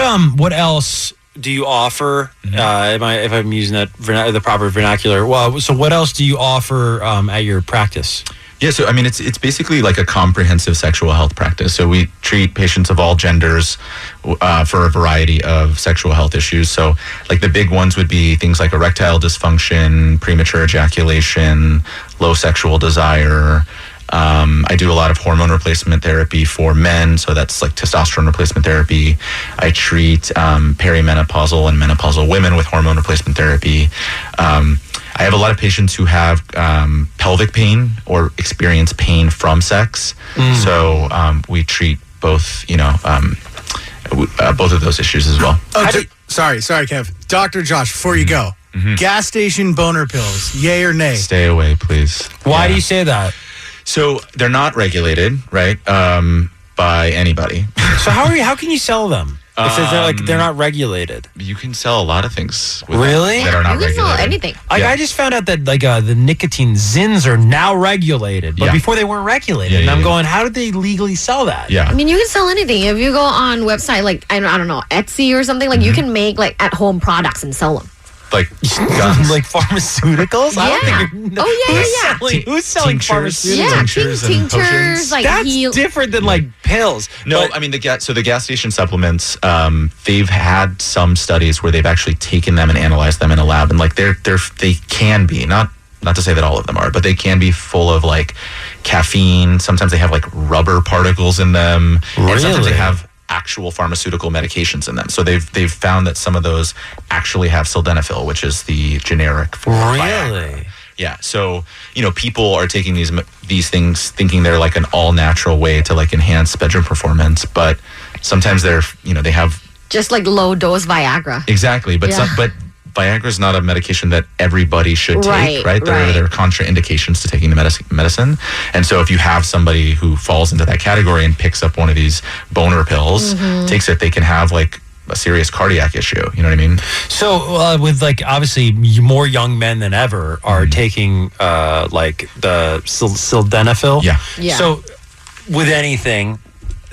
else do you offer? If I'm using the proper vernacular? Well, so what else do you offer at your practice? Yeah, so I mean, it's basically like a comprehensive sexual health practice. So we treat patients of all genders for a variety of sexual health issues. So like the big ones would be things like erectile dysfunction, premature ejaculation, low sexual desire. I do a lot of hormone replacement therapy for men, so that's like testosterone replacement therapy. I treat perimenopausal and menopausal women with hormone replacement therapy. I have a lot of patients who have pelvic pain or experience pain from sex. So we treat both, both of those issues as well. Sorry, Kev. Dr. Josh, before you go, gas station boner pills, yay or nay? Stay away, please. Why do you say that? So they're not regulated, right, by anybody. So how can you sell them? It says they're not regulated. You can sell a lot of things with Really? that are not You can regulated. sell anything. I just found out that the nicotine Zins are now regulated, but before they weren't regulated. And I'm going, how did they legally sell that? Yeah. I mean, you can sell anything. If you go on website like I don't know, Etsy or something, like you can make like at home products and sell them. Like guns. Like pharmaceuticals? I don't think who's selling Tinctures. pharmaceuticals? Yeah, Tinctures and tinctures, potions. like That's heal. different than like pills. No, But- I mean the gas station supplements. They've had some studies where they've actually taken them and analyzed them in a lab, and like they can be not to say that all of them are, but they can be full of like caffeine. Sometimes they have like rubber particles in them, and sometimes they have actual pharmaceutical medications in them. So they've found that some of those actually have sildenafil, which is the generic for Viagra. Really? Yeah. So, people are taking these things thinking they're like an all natural way to like enhance bedroom performance, but sometimes they have Just like low dose Viagra. exactly, but but Viagra is not a medication that everybody should take, right? There are contraindications to taking the medicine. And so if you have somebody who falls into that category and picks up one of these boner pills, takes it, they can have like a serious cardiac issue. You know what I mean? So with like obviously more young men than ever are taking like the sildenafil. Yeah. So with anything,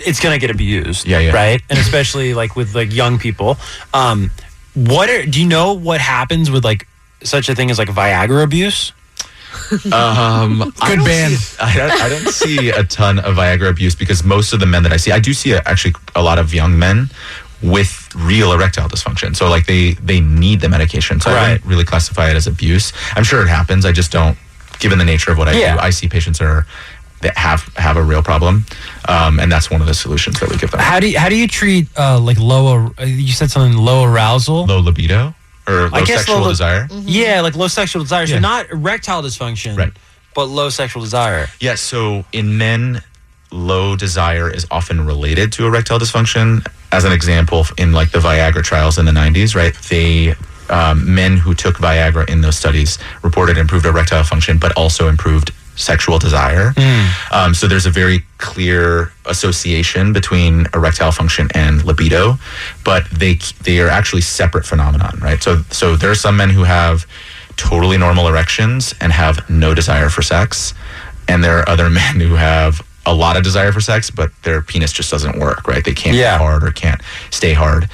it's going to get abused. Yeah. Right? And especially like with like young people. Do you know what happens with like such a thing as like Viagra abuse? Good band. I don't see a ton of Viagra abuse because most of the men that I see, I do see actually a lot of young men with real erectile dysfunction. So like they need the medication. So I wouldn't really classify it as abuse. I'm sure it happens. I just don't, given the nature of what I do, I see patients that have a real problem, and that's one of the solutions that we give them. How do you treat like you said something, low arousal, low libido, or low sexual desire? Yeah, like low sexual desire. So not erectile dysfunction, right, but low sexual desire. Yeah. So in men, low desire is often related to erectile dysfunction. As an example, in like the Viagra trials in the 90s, right? Men who took Viagra in those studies reported improved erectile function, but also improved sexual desire. So there's a very clear association between erectile function and libido, but they are actually separate phenomenon, right? So there are some men who have totally normal erections and have no desire for sex, and there are other men who have a lot of desire for sex, but their penis just doesn't work, right? They can't get hard or can't stay hard.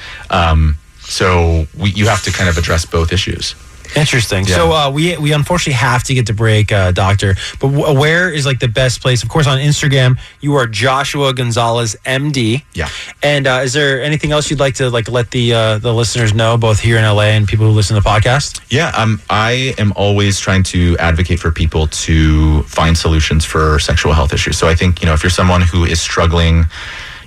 So you have to kind of address both issues. Interesting. Yeah. So we unfortunately have to get to break, Doctor. But where is like the best place? Of course, on Instagram, you are Joshua Gonzalez, MD. Yeah. And is there anything else you'd like to like let the listeners know, both here in LA and people who listen to the podcast? Yeah. I am always trying to advocate for people to find solutions for sexual health issues. So I think, if you're someone who is struggling,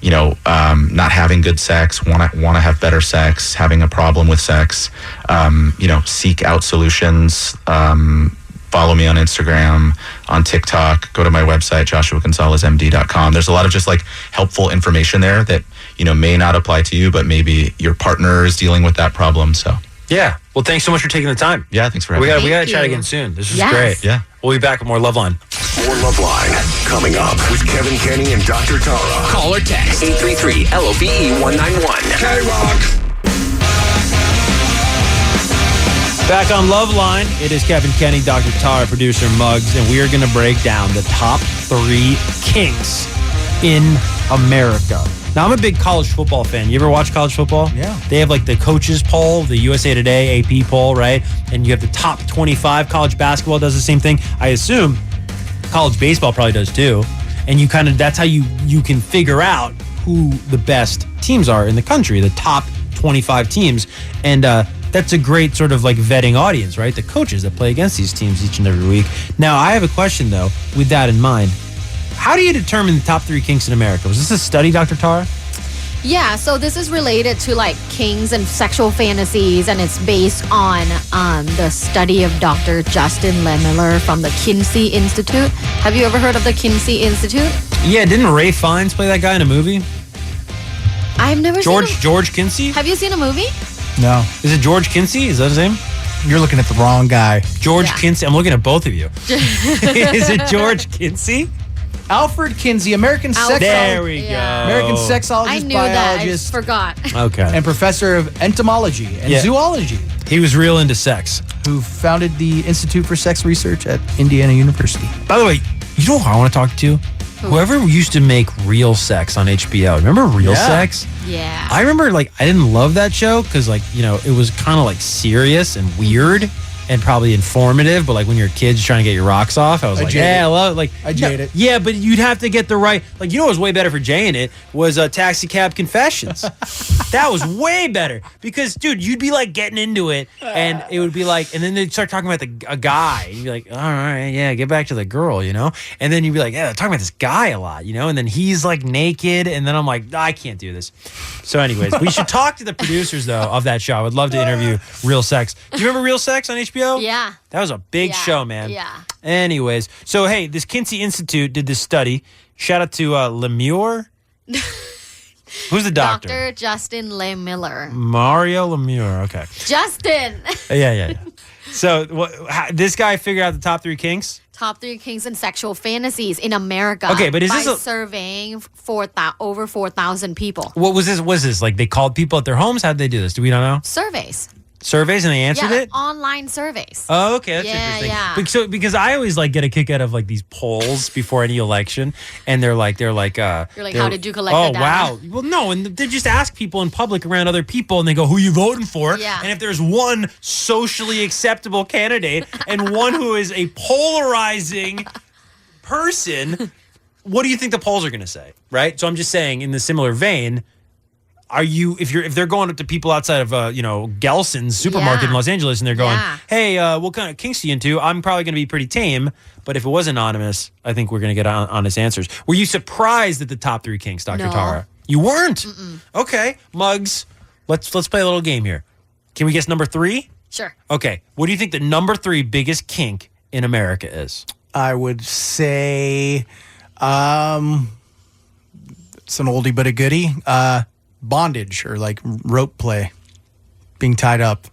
not having good sex, want to have better sex, having a problem with sex, seek out solutions. Follow me on Instagram, on TikTok. Go to my website, joshuagonzalezmd.com. There's a lot of just like helpful information there that may not apply to you, but maybe your partner is dealing with that problem. So yeah. Well, thanks so much for taking the time. Yeah, thanks for having me. We got to chat again soon. This is great. Yeah. We'll be back with more Loveline. More Loveline coming up with Kevan Kenney and Dr. Tara. Call or text 833-LOVE-191. KROQ. Back on Loveline, it is Kevan Kenney, Dr. Tara, producer Muggs, and we are going to break down the top 3 kinks in America. Now, I'm a big college football fan. You ever watch college football? Yeah. They have like the coaches poll, the USA Today AP poll, right? And you have the top 25. College basketball does the same thing. I assume college baseball probably does too. And that's how you can figure out who the best teams are in the country, the top 25 teams. And that's a great sort of like vetting audience, right? The coaches that play against these teams each and every week. Now, I have a question though, with that in mind. How do you determine the top 3 kinks in America? Was this a study, Dr. Tara? Yeah, so this is related to like kinks and sexual fantasies, and it's based on the study of Dr. Justin Lehmiller from the Kinsey Institute. Have you ever heard of the Kinsey Institute? Yeah, didn't Ray Fiennes play that guy in a movie? I've never seen George Kinsey? Have you seen a movie? No. Is it George Kinsey? Is that his name? You're looking at the wrong guy. George Kinsey. I'm looking at both of you. Is it George Kinsey? Alfred Kinsey, American sexologist. There we go. American sexologist, I knew biologist, that. I forgot. Okay. and professor of entomology and zoology, He was real into sex. who founded the Institute for Sex Research at Indiana University. By the way, you know who I want to talk to? Whoever used to make Real Sex on HBO. Remember Real Sex? Yeah. I remember, like, I didn't love that show because, like, it was kind of, like, serious and weird and probably informative. But, like, when you're a kid, you're trying to get your rocks off. I was like, yeah, I love it. Like, I jade it. Yeah, but you'd have to get the right... Like, what was way better for Jay in it was Taxi Cab Confessions. That was way better because, dude, you'd be, like, getting into it and it would be like... And then they'd start talking about a guy. And you'd be like, all right, yeah, get back to the girl, And then you'd be like, yeah, they're talking about this guy a lot, And then he's, like, naked. And then I'm like, I can't do this. So anyways, we should talk to the producers, though, of that show. I would love to interview Real Sex. Do you remember Real Sex on HBO? Yeah. That was a big show, man. Yeah. Anyways, so hey, this Kinsey Institute did this study. Shout out to Lemure. Who's the doctor? Dr. Justin Lehmiller. Mario Lemure. Okay. Justin. Yeah. So this guy figured out the top 3 kinks? Top 3 kinks and sexual fantasies in America. Okay, but is by this surveying over 4,000 people. What was this? Was this like they called people at their homes? How'd they do this? Do we not know? Surveys. Surveys and they answered Yeah, it? online surveys. Oh, okay, that's Yeah, interesting. yeah. Because I always like get a kick out of like these polls before any election, and they're like, You're like, how did you collect the data? wow. Well, no, and they just ask people in public around other people, and they go, "Who you voting for?" Yeah. And if there's one socially acceptable candidate and one who is a polarizing person, what do you think the polls are going to say? Right. So I'm just saying, in the similar vein. are you if they're going up to people outside of Gelson's supermarket in Los Angeles and they're going, hey, what kind of kinks are you into? I'm probably going to be pretty tame. But if it was anonymous, I think we're going to get honest answers. Were you surprised at the top 3 kinks, Dr. No. Tara? You weren't. Okay, Muggs. Let's play a little game here. Can we guess number 3? Sure. Okay. What do you think the number 3 biggest kink in America is? I would say, it's an oldie but a goodie. Bondage or like rope play, being tied up.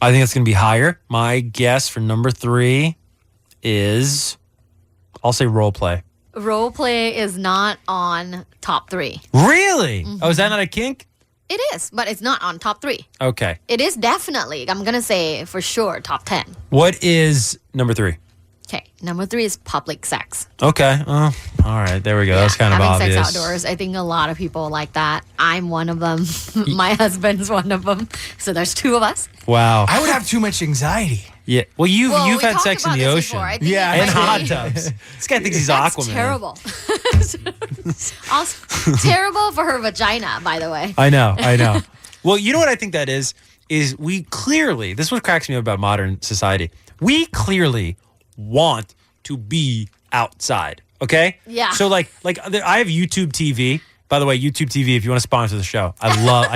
I think that's going to be higher. My guess for number 3 is, I'll say role play. Role play is not on top 3. Really? Oh, is that not a kink? It is, but it's not on top 3. Okay. It is definitely, I'm going to say for sure, top 10. What is number 3? Okay, number 3 is public sex. Okay. All right. There we go. That's kind of having obvious. sex outdoors. I think a lot of people like that. I'm one of them. My husband's one of them. So there's 2 of us. Wow. I would have too much anxiety. Yeah. Well, you've we had talked sex in about the this ocean. before. I think Yeah, it And might hot be- tubs. This guy thinks he's That's Aquaman. terrible. Also, terrible for her vagina, by the way. I know. Well, you know what I think that is we clearly, this is what cracks me up about modern society. We clearly want to be outside, okay? Yeah. So like I have YouTube TV. By the way, YouTube TV, if you want to sponsor the show, I love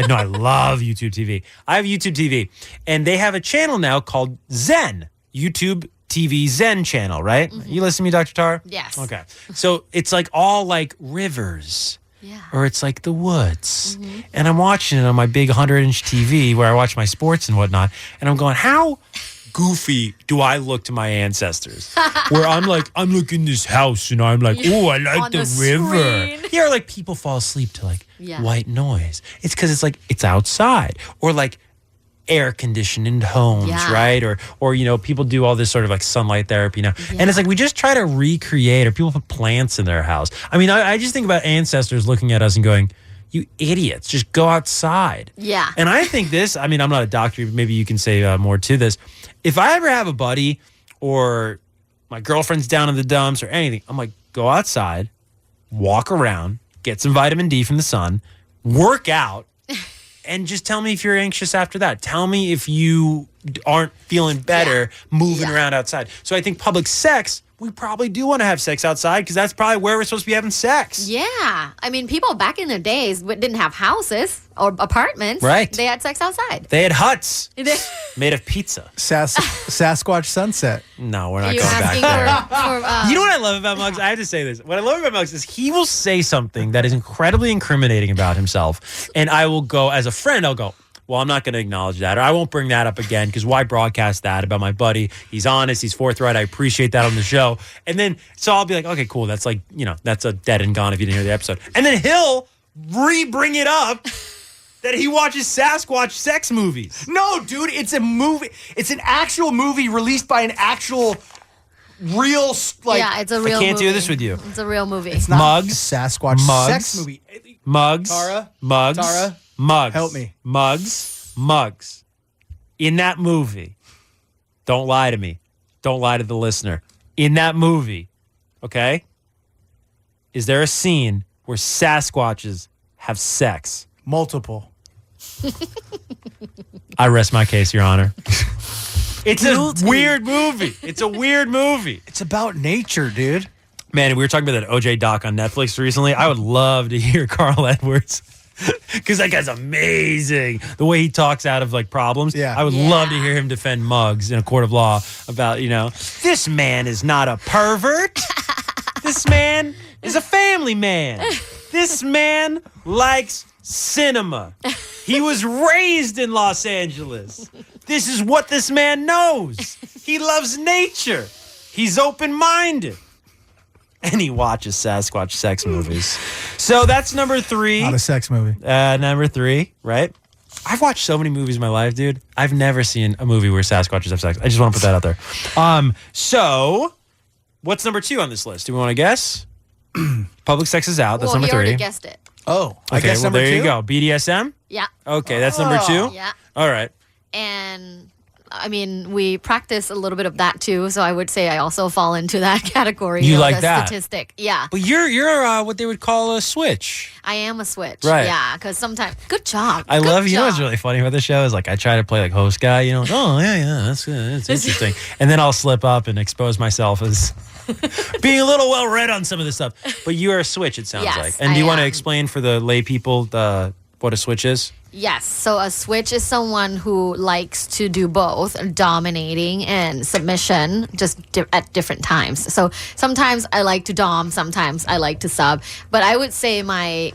YouTube TV. I have YouTube TV, and they have a channel now called Zen, YouTube TV Zen channel, right? You listen to me, Dr. Tar? Yes. Okay. So it's like all like rivers. Yeah. Or it's like the woods. And I'm watching it on my big 100-inch TV where I watch my sports and whatnot. And I'm going, how goofy do I look to my ancestors? Where I'm like, I'm looking this house and I'm like, oh, I like On the the river. screen. Yeah, or like people fall asleep to like Yeah. white noise. It's because it's like, it's outside. Or like air conditioned homes, Yeah. right? Or people do all this sort of like sunlight therapy now. And it's like we just try to recreate, or people put plants in their house. I mean, I just think about ancestors looking at us and going, you idiots, just go outside. Yeah. And I think this, I mean, I'm not a doctor, maybe you can say more to this. If I ever have a buddy or my girlfriend's down in the dumps or anything, I'm like, go outside, walk around, get some vitamin D from the sun, work out, and just tell me if you're anxious after that. Tell me if you aren't feeling better moving around outside. So I think public sex, we probably do want to have sex outside because that's probably where we're supposed to be having sex. Yeah. I mean, people back in the days didn't have houses or apartments. Right. They had sex outside. They had huts made of pizza. Sasquatch sunset. No, we're not You're going back asking there. for You know what I love about Muggs? I have to say this. What I love about Muggs is he will say something that is incredibly incriminating about himself. And I will go, as a friend, I'll go, well, I'm not going to acknowledge that. Or I won't bring that up again because why broadcast that about my buddy? He's honest. He's forthright. I appreciate that on the show. And then, so I'll be like, okay, cool. That's like, that's a dead and gone if you didn't hear the episode. And then he'll re-bring it up that he watches Sasquatch sex movies. No, dude, it's a movie. It's an actual movie released by an actual real, yeah, it's a real I can't movie. do this with you. It's a real movie. It's not Muggs. Sasquatch Muggs. sex movie. Muggs. Tara? Muggs. Tara? Muggs. Help me. Muggs. In that movie, don't lie to me. Don't lie to the listener. In that movie, okay, is there a scene where Sasquatches have sex? Multiple. I rest my case, Your Honor. It's a weird movie. It's a weird movie. It's about nature, dude. Man, we were talking about that OJ doc on Netflix recently. I would love to hear Carl Edwards because that guy's amazing. The way he talks out of like problems. Yeah. I would love to hear him defend Muggs in a court of law about, this man is not a pervert. This man is a family man. This man likes cinema. He was raised in Los Angeles. This is what this man knows. He loves nature. He's open-minded. And he watches Sasquatch sex movies. So that's number 3. Not a sex movie. Number 3, right? I've watched so many movies in my life, dude. I've never seen a movie where Sasquatches have sex. I just want to put that out there. So what's number 2 on this list? Do we want to guess? Public sex is out. That's well, number he 3. already guessed it. Oh, I Okay, guess well, number there 2? you go. BDSM? Yeah. Okay, that's number 2? Yeah. All right. And I mean, we practice a little bit of that too. So I would say I also fall into that category. You of like the that? statistic? Yeah, But you're what they would call a switch. I am a switch. Right. Yeah, because sometimes. Good job. I Good love, you know job. what's really funny about the show is like I try to play like host guy, you know, oh yeah, that's good, it's interesting. And then I'll slip up and expose myself as being a little well read on some of this stuff. But you are a switch, it sounds Yes, like. And do you I want to am. explain for the lay people what a switch is? Yes. So a switch is someone who likes to do both dominating and submission just at different times. So sometimes I like to dom, sometimes I like to sub. But I would say my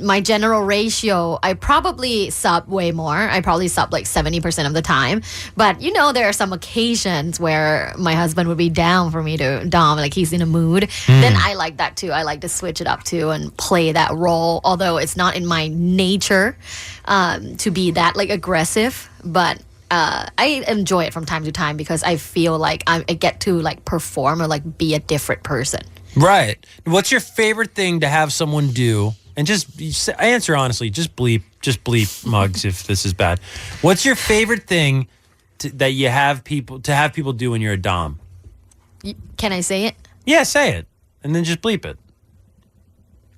my general ratio, I probably sub way more. I probably sub like 70% of the time. But you know, there are some occasions where my husband would be down for me to dom, like he's in a mood. Then I like that too. I like to switch it up too and play that role, although it's not in my nature to be that like aggressive, but I enjoy it from time to time because I feel like I get to like perform or like be a different person. Right. What's your favorite thing to have someone do? And answer honestly. Just bleep Mugs if this is bad. What's your favorite thing that you have people do when you're a dom? Can I say it? Yeah, say it, and then just bleep it.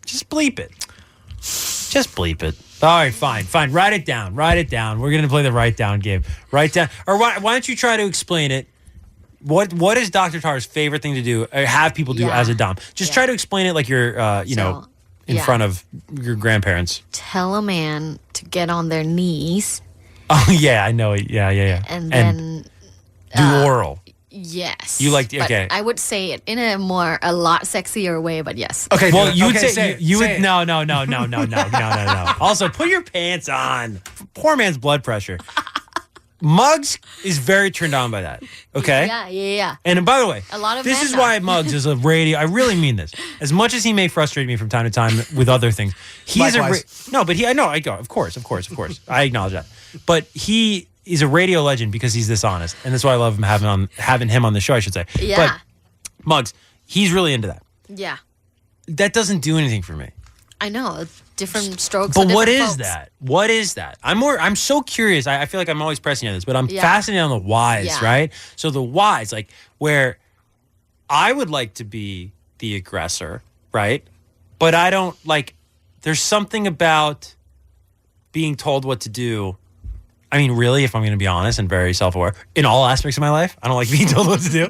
Just bleep it. Just bleep it. All right, fine. Write it down. We're gonna play the write down game. Write down, or why don't you try to explain it? What is Dr. Tar's favorite thing to do, or have people do as a dom? Just try to explain it like you're, in front of your grandparents. Tell a man to get on their knees. Oh yeah, I know it. Yeah. And then do oral. Yes. You like but okay. I would say it in a lot sexier way, but yes. Okay. Well, you would okay, say you would no. Also, put your pants on. Poor man's blood pressure. Muggs is very turned on by that. Okay. Yeah. And by the way, A lot of this men is are. why Muggs is a radio. I really mean this. As much as he may frustrate me from time to time with other things, he's Likewise. no. But I go. Of course. I acknowledge that. But he is a radio legend because he's this honest, and that's why I love him having him on the show. I should say. Yeah. But Muggs, he's really into that. Yeah. That doesn't do anything for me. I know. Different strokes. But for what different is folks. that? What is that? I'm so curious. I feel like I'm always pressing on this, but I'm Yeah. fascinated on the whys, Yeah. right? So the whys, like where I would like to be the aggressor, right? But I don't like, there's something about being told what to do. I mean, really, if I'm going to be honest and very self-aware in all aspects of my life, I don't like being told what to do.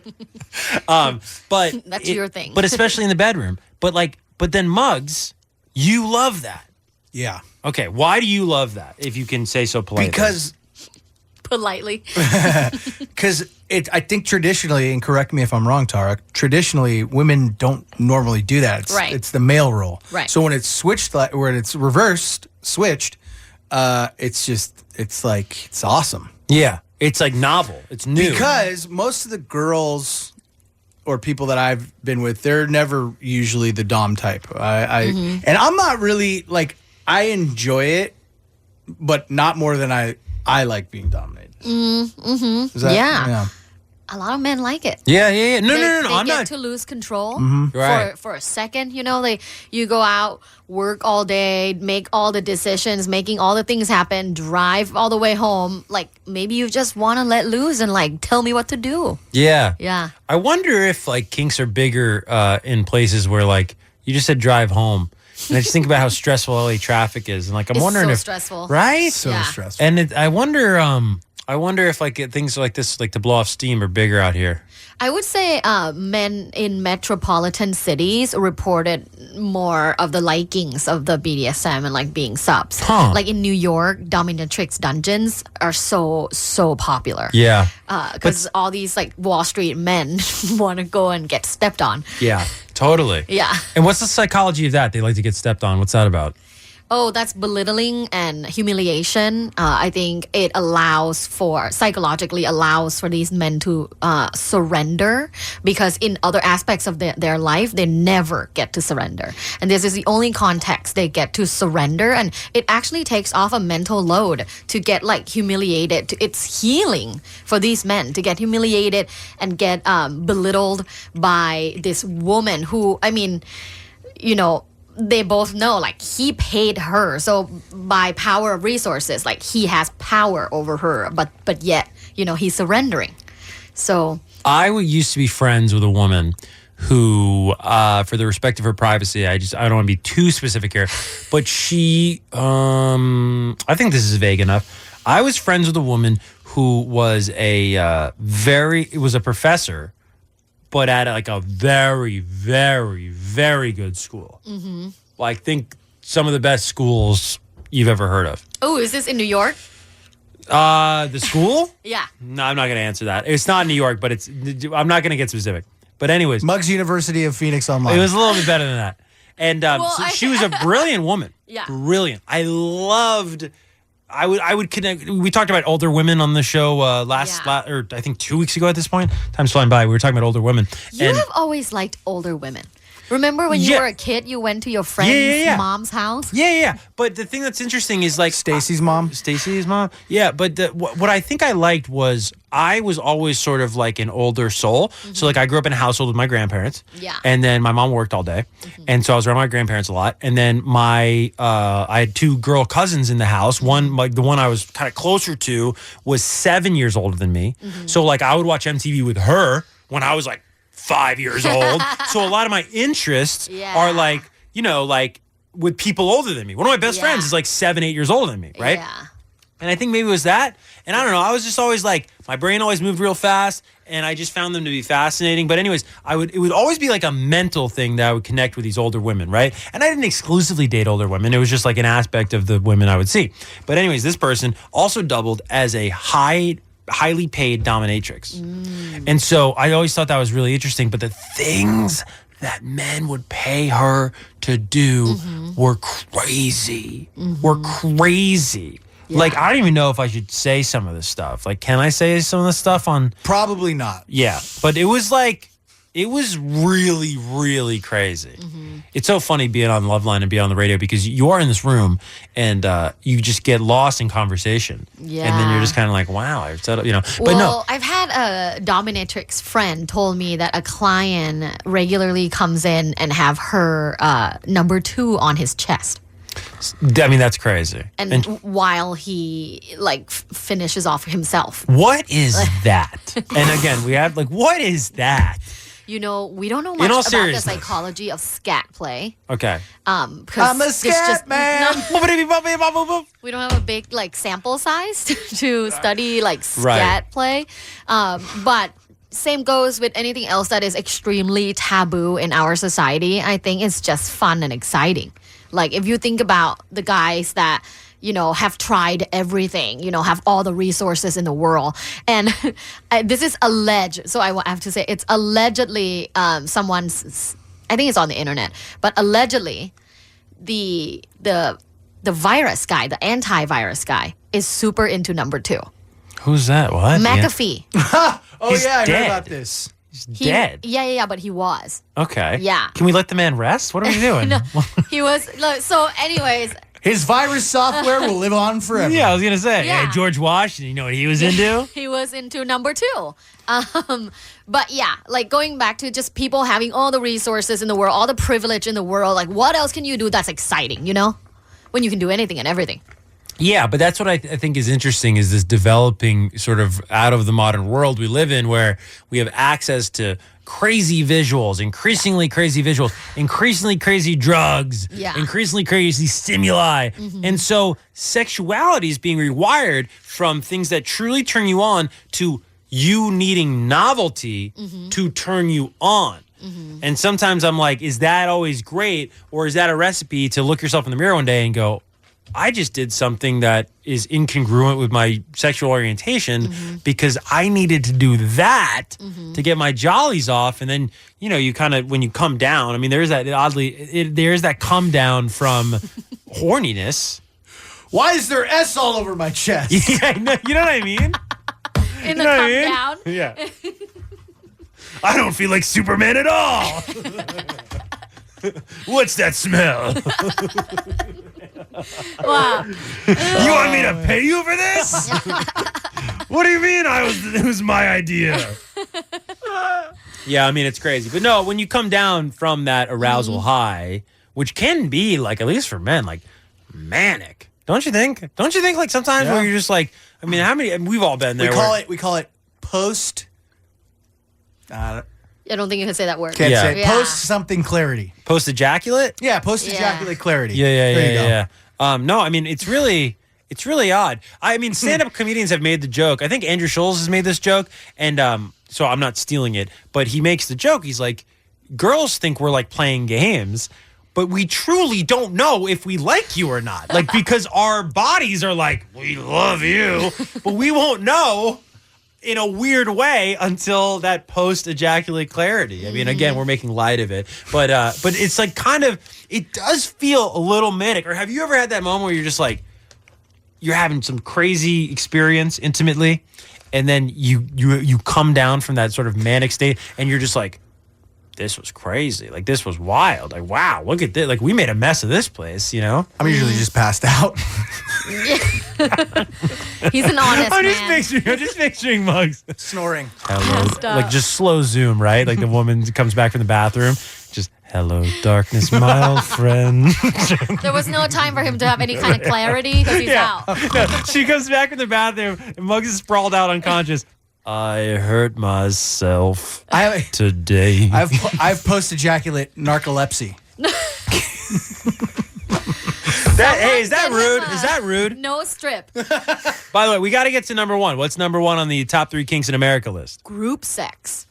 But That's your thing. But especially in the bedroom. But then Muggs, you love that. Yeah. Okay, why do you love that? If you can say so politely. Politely. Because I think traditionally, and correct me if I'm wrong, Tara, traditionally women don't normally do that. Right. It's the male role. Right. So when it's switched, when it's switched, it's awesome. yeah, it's like novel. It's new. Because most of the girls or people that I've been with, they're never usually the dom type. And I'm not really like, I enjoy it, but not more than I like being dominated. Yeah. A lot of men like it. Yeah. No. They I'm get not. to lose control Right. for a second. You know, you go out, work all day, make all the decisions, making all the things happen, drive all the way home. Like maybe you just want to let loose and like tell me what to do. Yeah. Yeah. I wonder if like kinks are bigger in places where like you just said drive home. And I just think about how stressful LA traffic is. And like I'm It's wondering so if stressful. right? So Yeah. stressful. And I wonder if like things like this, like to blow off steam, are bigger out here. I would say men in metropolitan cities reported more of the likings of the BDSM and like being subs. Huh. Like in New York, dominatrix dungeons are so popular. Yeah. Because all these like Wall Street men want to go and get stepped on. Yeah. Totally. Yeah. And what's the psychology of that? They like to get stepped on. What's that about? Oh, that's belittling and humiliation. I think it psychologically allows for these men to surrender, because in other aspects of their life, they never get to surrender. And this is the only context they get to surrender. And it actually takes off a mental load to get like humiliated. It's healing for these men to get humiliated and get belittled by this woman who, I mean, you know, they both know like he paid her, so by power of resources, like he has power over her, but yet he's surrendering. So I used to be friends with a woman who, for the respect of her privacy, I don't want to be too specific here, but she, I think this is vague enough. I was friends with a woman who was a professor, but at like a very, very, very good school. Mm-hmm. Well, I think some of the best schools you've ever heard of. Oh, is this in New York? The school? Yeah. No, I'm not going to answer that. It's not New York, but I'm not going to get specific. But anyways. Muggs University of Phoenix Online. It was a little bit better than that. And she was a brilliant woman. Yeah. Brilliant. I would connect. We talked about older women on the show or I think 2 weeks ago at this point. Time's flying by. We were talking about older women. You have always liked older women. Remember when you were a kid, you went to your friend's mom's house? Yeah. But the thing that's interesting is like Stacy's mom. Yeah, but what I think I liked was I was always sort of like an older soul. Mm-hmm. So like I grew up in a household with my grandparents. Yeah. And then my mom worked all day. Mm-hmm. And so I was around my grandparents a lot. And then I had 2 girl cousins in the house. One, like the one I was kind of closer to was 7 years older than me. Mm-hmm. So like I would watch MTV with her when I was like 5 years old. So a lot of my interests are like, like with people older than me. One of my best friends is like 7, 8 years older than me, right? Yeah. And I think maybe it was that. And I don't know. I was just always like, my brain always moved real fast, and I just found them to be fascinating. But anyways, it would always be like a mental thing that I would connect with these older women, right? And I didn't exclusively date older women. It was just like an aspect of the women I would see. But anyways, this person also doubled as a highly paid dominatrix. And so I always thought that was really interesting. But the things that men would pay her to do were crazy. Were crazy. Yeah. Like, I don't even know if I should say some of this stuff. Like, can I say some of this stuff on... Probably not. Yeah. But it was like... It was really, really crazy. Mm-hmm. It's so funny being on Loveline and being on the radio because you are in this room and you just get lost in conversation. Yeah. And then you're just kind of like, wow, I've said, But well, I've had a dominatrix friend told me that a client regularly comes in and have her number 2 on his chest. I mean, that's crazy. And while he finishes off himself. What is that? And again, we have what is that? We don't know much about the psychology of scat play. Okay. I'm a scat man. We don't have a big sample size to study scat play. But same goes with anything else that is extremely taboo in our society. I think it's just fun and exciting. Like if you think about the guys that have tried everything, have all the resources in the world. And this is alleged. So I have to say it's allegedly someone's, I think it's on the internet, but allegedly the virus guy, the antivirus guy is super into number 2. Who's that? What? McAfee. He's I dead. heard about this. He's dead. Yeah, but he was. Okay. Yeah. Can we let the man rest? What are we doing? No, he was. So anyways... His virus software will live on forever. Yeah, I was going to say. Yeah. George Washington, you know what he was into? He was into number 2. But yeah, going back to just people having all the resources in the world, all the privilege in the world, what else can you do that's exciting, when you can do anything and everything? Yeah, but that's what I think is interesting is this developing sort of out of the modern world we live in where we have access to crazy visuals, increasingly crazy drugs, increasingly crazy stimuli. Mm-hmm. And so sexuality is being rewired from things that truly turn you on to you needing novelty to turn you on. Mm-hmm. And sometimes I'm like, is that always great? Or is that a recipe to look yourself in the mirror one day and go, I just did something that is incongruent with my sexual orientation because I needed to do that to get my jollies off. And then, you kind of, when you come down, I mean, there's that there's that come down from horniness. Why is there S all over my chest? Yeah, you know what I mean? In the come down? Yeah. I don't feel like Superman at all. What's that smell? Wow. You want me to pay you for this? What do you mean it was my idea? Yeah, I mean, it's crazy. But no, when you come down from that arousal high, which can be at least for men, manic. Don't you think? Sometimes where you're just I mean, how many? We've all been there. We call it post. I don't think you can say that word. Can't Yeah. say Yeah. post something clarity. Post ejaculate. Yeah, post ejaculate clarity. Yeah, There you go. yeah. No, I mean it's really odd. I mean, stand-up comedians have made the joke. I think Andrew Schulz has made this joke, and so I'm not stealing it, but he makes the joke. He's like, girls think we're like playing games, but we truly don't know if we like you or not. Like, because our bodies are like, we love you, but we won't know in a weird way until that post-ejaculate clarity. I mean, again, we're making light of it, but it's like kind of, it does feel a little manic. Or have you ever had that moment where you're just like, you're having some crazy experience intimately, and then you come down from that sort of manic state, and you're just like, this was crazy. Like, this was wild. Like, wow, look at this. Like, we made a mess of this place, you know? I'm usually just passed out. He's an honest I'm man. just picturing Muggs. Snoring. Passed up. Like, just slow zoom, right? Like, the woman comes back from the bathroom. Just, hello, darkness, my old friend. There was no time for him to have any kind of clarity because he's out. No, she comes back from the bathroom, and Muggs is sprawled out unconscious. I hurt myself today. I've post ejaculate narcolepsy. Is that rude? Is that rude? No strip. By the way, we got to get to number one. What's number one on the top 3 kinks in America list? Group sex.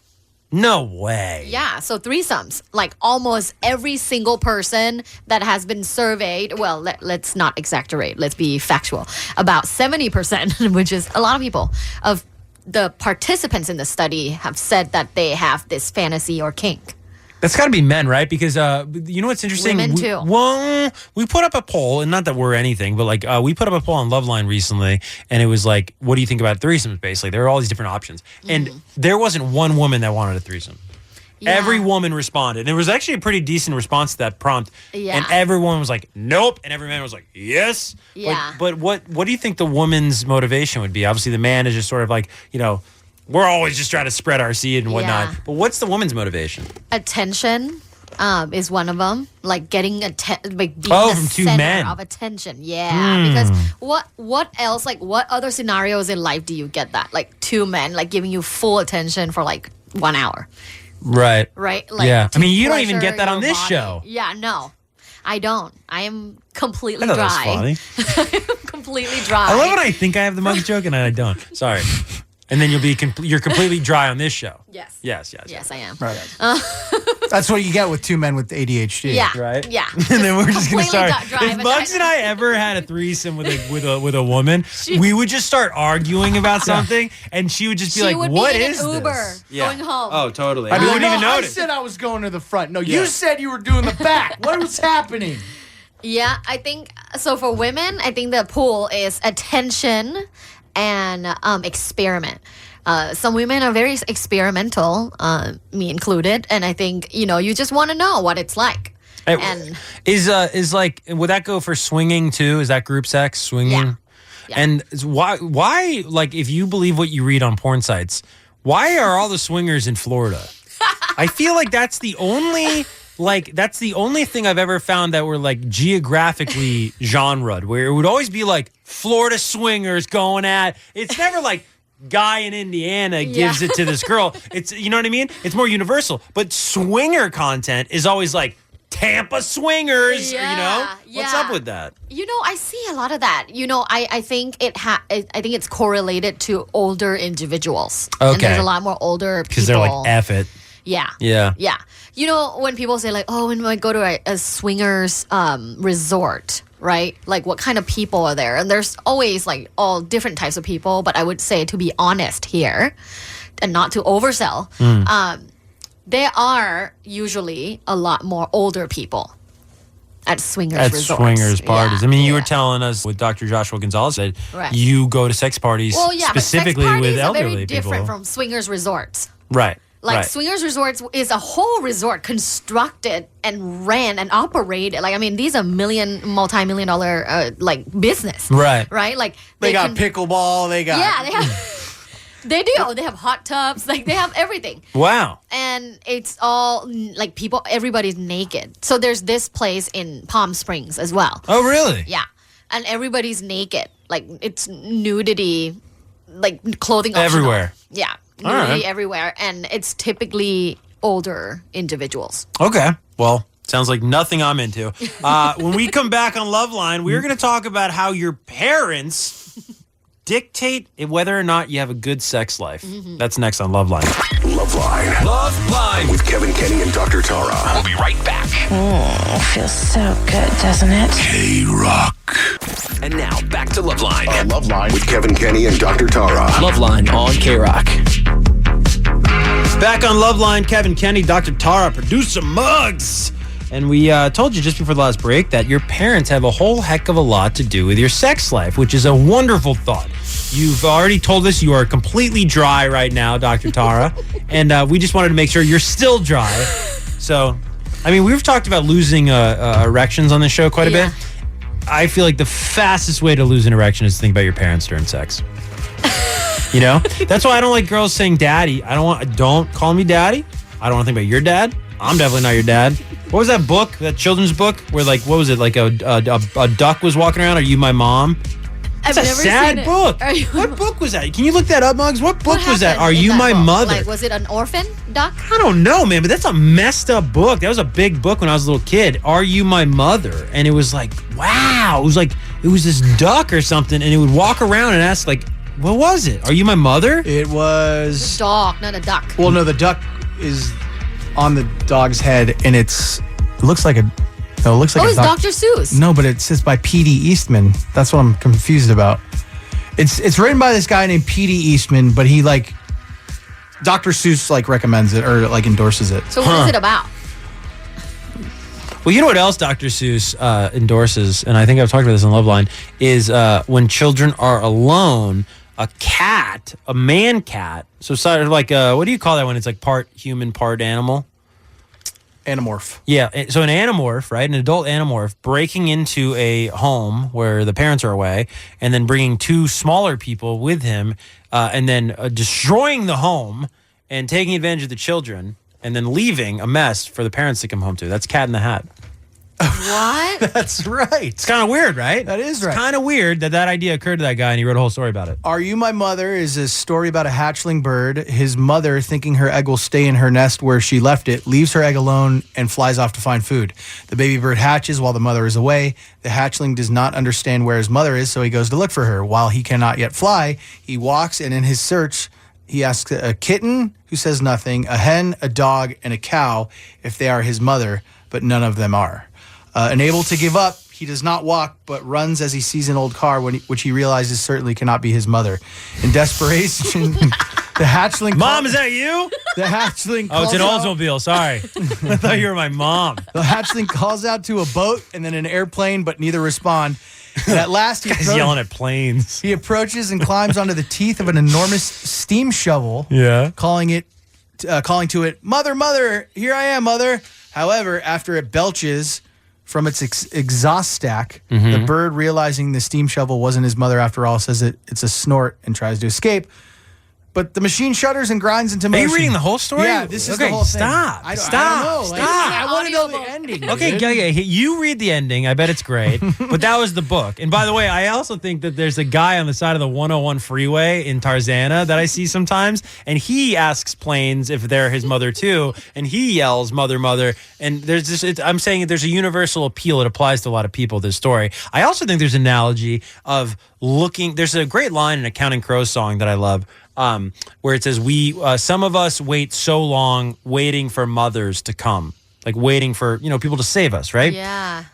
No way. Yeah, so threesomes. Like almost every single person that has been surveyed, well, let's not exaggerate, let's be factual. About 70%, which is a lot of people, of the participants in the study have said that they have this fantasy or kink. That's got to be men, right? Because you know what's interesting? Women too. Well, we put up a poll, and not that we're anything, but like we put up a poll on Loveline recently, and it was like, what do you think about threesomes, basically? There were all these different options. And there wasn't one woman that wanted a threesome. Yeah. Every woman responded. And it was actually a pretty decent response to that prompt. Yeah. And everyone was like, nope. And every man was like, yes. Yeah. But what do you think the woman's motivation would be? Obviously, the man is just sort of like, you know, we're always just trying to spread our seed and whatnot. Yeah. But what's the woman's motivation? Attention is one of them. Like getting like being the from two center men. of attention. Yeah. Because what else? Like what other scenarios in life do you get that? Like two men like giving you full attention for like 1 hour. Right. Right? Like, Yeah. to I mean, you don't even pleasure get that on your this body. show. Yeah, no. I don't. I am completely I thought dry. that was funny. Completely dry. I love when I think I have the Muggs joke and I don't. Sorry. And then you're completely dry on this show. Yes. Yes, I am. Right. That's what you get with two men with ADHD. Yeah. Right? Yeah. And then we're just gonna completely start. dry If vagina. Muggs and I ever had a threesome with a woman, we would just start arguing about something, and she would just be She like, would "What be in is an Uber this?" going home. Oh, totally. I'd be we like, wouldn't no, even I notice. said I was going to the front. No, Yeah. you said you were doing the back. What was happening? Yeah, I think so. For women, I think the pool is attention and experiment. Some women are very experimental, me included, and I think you just want to know what it's like. And Is like, would that go for swinging too? Is that group sex, swinging? Yeah. Yeah. And why like, if you believe what you read on porn sites, why are all the swingers in Florida? I feel like that's the only thing I've ever found that were like geographically genred, where it would always be like Florida swingers going at. It's never like guy in Indiana gives it to this girl. It's, you know what I mean? It's more universal. But swinger content is always like Tampa swingers, What's up with that? I see a lot of that. I think I think it's correlated to older individuals. Okay. And there's a lot more older people. Because they're like, F it. Yeah. Yeah. Yeah. When people say like, oh, when I go to a swingers resort, right? Like what kind of people are there? And there's always like all different types of people, but I would say, to be honest here and not to oversell, there are usually a lot more older people at swingers resorts. Swingers parties. Yeah, I mean, you were yeah. telling us with Dr. Joshua Gonzalez that Right. you go to sex parties specifically but sex with parties are elderly very people. different from swingers resorts. Right. Like right. swingers resorts is a whole resort constructed and ran and operated. Like, I mean, these are multi-million dollar like business. Right. Right. Like They got pickleball. They got Yeah, they have. They do. They have hot tubs. Like they have everything. Wow. And it's all like everybody's naked. So there's this place in Palm Springs as well. Oh, really? Yeah. and everybody's naked. Like it's nudity, like clothing optional. Everywhere. Yeah, All nudity right. everywhere, and it's typically older individuals. Okay. Well, sounds like nothing I'm into. When we come back on Loveline, we're going to talk about how your parents dictate whether or not you have a good sex life. That's next on Loveline. Loveline. Loveline. With Kevan Kenney and Dr. Tara. We'll be right back. Feels so good, doesn't it? KROQ. And now back to Loveline. Loveline. With Kevan Kenney and Dr. Tara. Loveline on KROQ. Back on Loveline, Kevan Kenney, Dr. Tara, producer Muggs. And we told you just before the last break that your parents have a whole heck of a lot to do with your sex life, which is a wonderful thought. You've already told us you are completely dry right now, Dr. Tara, and we just wanted to make sure you're still dry. So, I mean, we've talked about losing erections on this show quite a bit. I feel like the fastest way to lose an erection is to think about your parents during sex. You know? That's why I don't like girls saying daddy. Don't call me daddy. I don't want to think about your dad. I'm definitely not your dad. What was that book, that children's book, where like, what was it, like a duck was walking around? Are you my mom? It's a sad book. What book was that? Can you look that up, Muggs? What book was that? Are you my mother? Like, was it an orphan duck? I don't know, man, but that's a messed up book. That was a big book when I was a little kid. Are You My Mother? And it was like, wow. It was this duck or something, and it would walk around and ask, like, what was it? Are you my mother? It was... Dog, not a duck. Well, no, the duck is on the dog's head, and it looks like a... No, it looks like it's Dr. Seuss. No, but it says by P.D. Eastman. That's what I'm confused about. It's written by this guy named P.D. Eastman, but he, like... Dr. Seuss, like, recommends it or, like, endorses it. So what is it about? Well, you know what else Dr. Seuss endorses, and I think I've talked about this on Loveline, is when children are alone, a cat, a man cat, so sort of like what do you call that when it's like part human, part animal? Animorph. Yeah, so an animorph, right? An adult animorph breaking into a home where the parents are away and then bringing two smaller people with him and then destroying the home and taking advantage of the children and then leaving a mess for the parents to come home to. That's Cat in the Hat. What? That's right. It's kind of weird, right? That is right. It's kind of weird that idea occurred to that guy and he wrote a whole story about it. Are You My Mother is a story about a hatchling bird. His mother, thinking her egg will stay in her nest where she left it, leaves her egg alone and flies off to find food. The baby bird hatches while the mother is away. The hatchling does not understand where his mother is, so he goes to look for her. While he cannot yet fly, he walks, and in his search, he asks a kitten, who says nothing, a hen, a dog, and a cow if they are his mother, but none of them are. Unable to give up, he does not walk, but runs as he sees an old car, which he realizes certainly cannot be his mother. In desperation, the hatchling... Mom, is that you? The hatchling... Oh, it's an calls out- Oldsmobile. Sorry. I thought you were my mom. The hatchling calls out to a boat and then an airplane, but neither respond. And at last, He's yelling at planes. he approaches and climbs onto the teeth of an enormous steam shovel, Yeah. calling to it, "Mother, mother, here I am, mother." However, after it belches from its exhaust stack, the bird, realizing the steam shovel wasn't his mother after all, says it's a snort and tries to escape. But the machine shudders and grinds into Are motion. you reading the whole story? Yeah, this is okay, the whole thing. Stop. I don't know. Like, Stop. I want to know the Audiobook. ending. Okay, dude. yeah, you read the ending. I bet it's great. But that was the book. And by the way, I also think that there's a guy on the side of the 101 freeway in Tarzana that I see sometimes, and he asks planes if they're his mother too, and he yells, "Mother, mother." And there's this. I'm saying there's a universal appeal. It applies to a lot of people. This story. I also think there's an analogy of looking. There's a great line in a Counting Crows song that I love. Where it says, some of us wait so long waiting for mothers to come, like waiting for, people to save us, right? Yeah.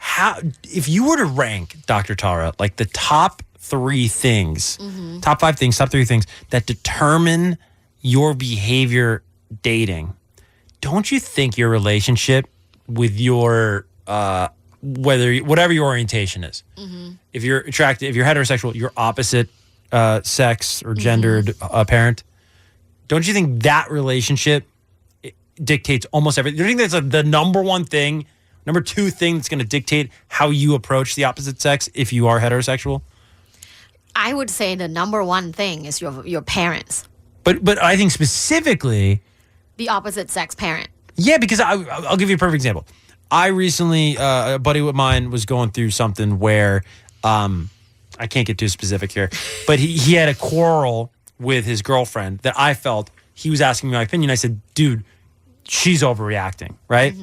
If you were to rank, Dr. Tara, like the top 3 things, top 5 things, top 3 things that determine your behavior dating, don't you think your relationship with your, whatever your orientation is, if you're attracted, if you're heterosexual, your opposite sex or gendered parent, don't you think that relationship dictates almost everything? Do you think that's the number 1 thing, number 2 thing that's going to dictate how you approach the opposite sex if you are heterosexual? I would say the number 1 thing is your parents, But I think specifically, the opposite sex parent. yeah, because I'll give you a perfect example. I recently, a buddy of mine was going through something where I can't get too specific here, but he had a quarrel with his girlfriend that I felt he was asking me my opinion. I said, dude, she's overreacting, right?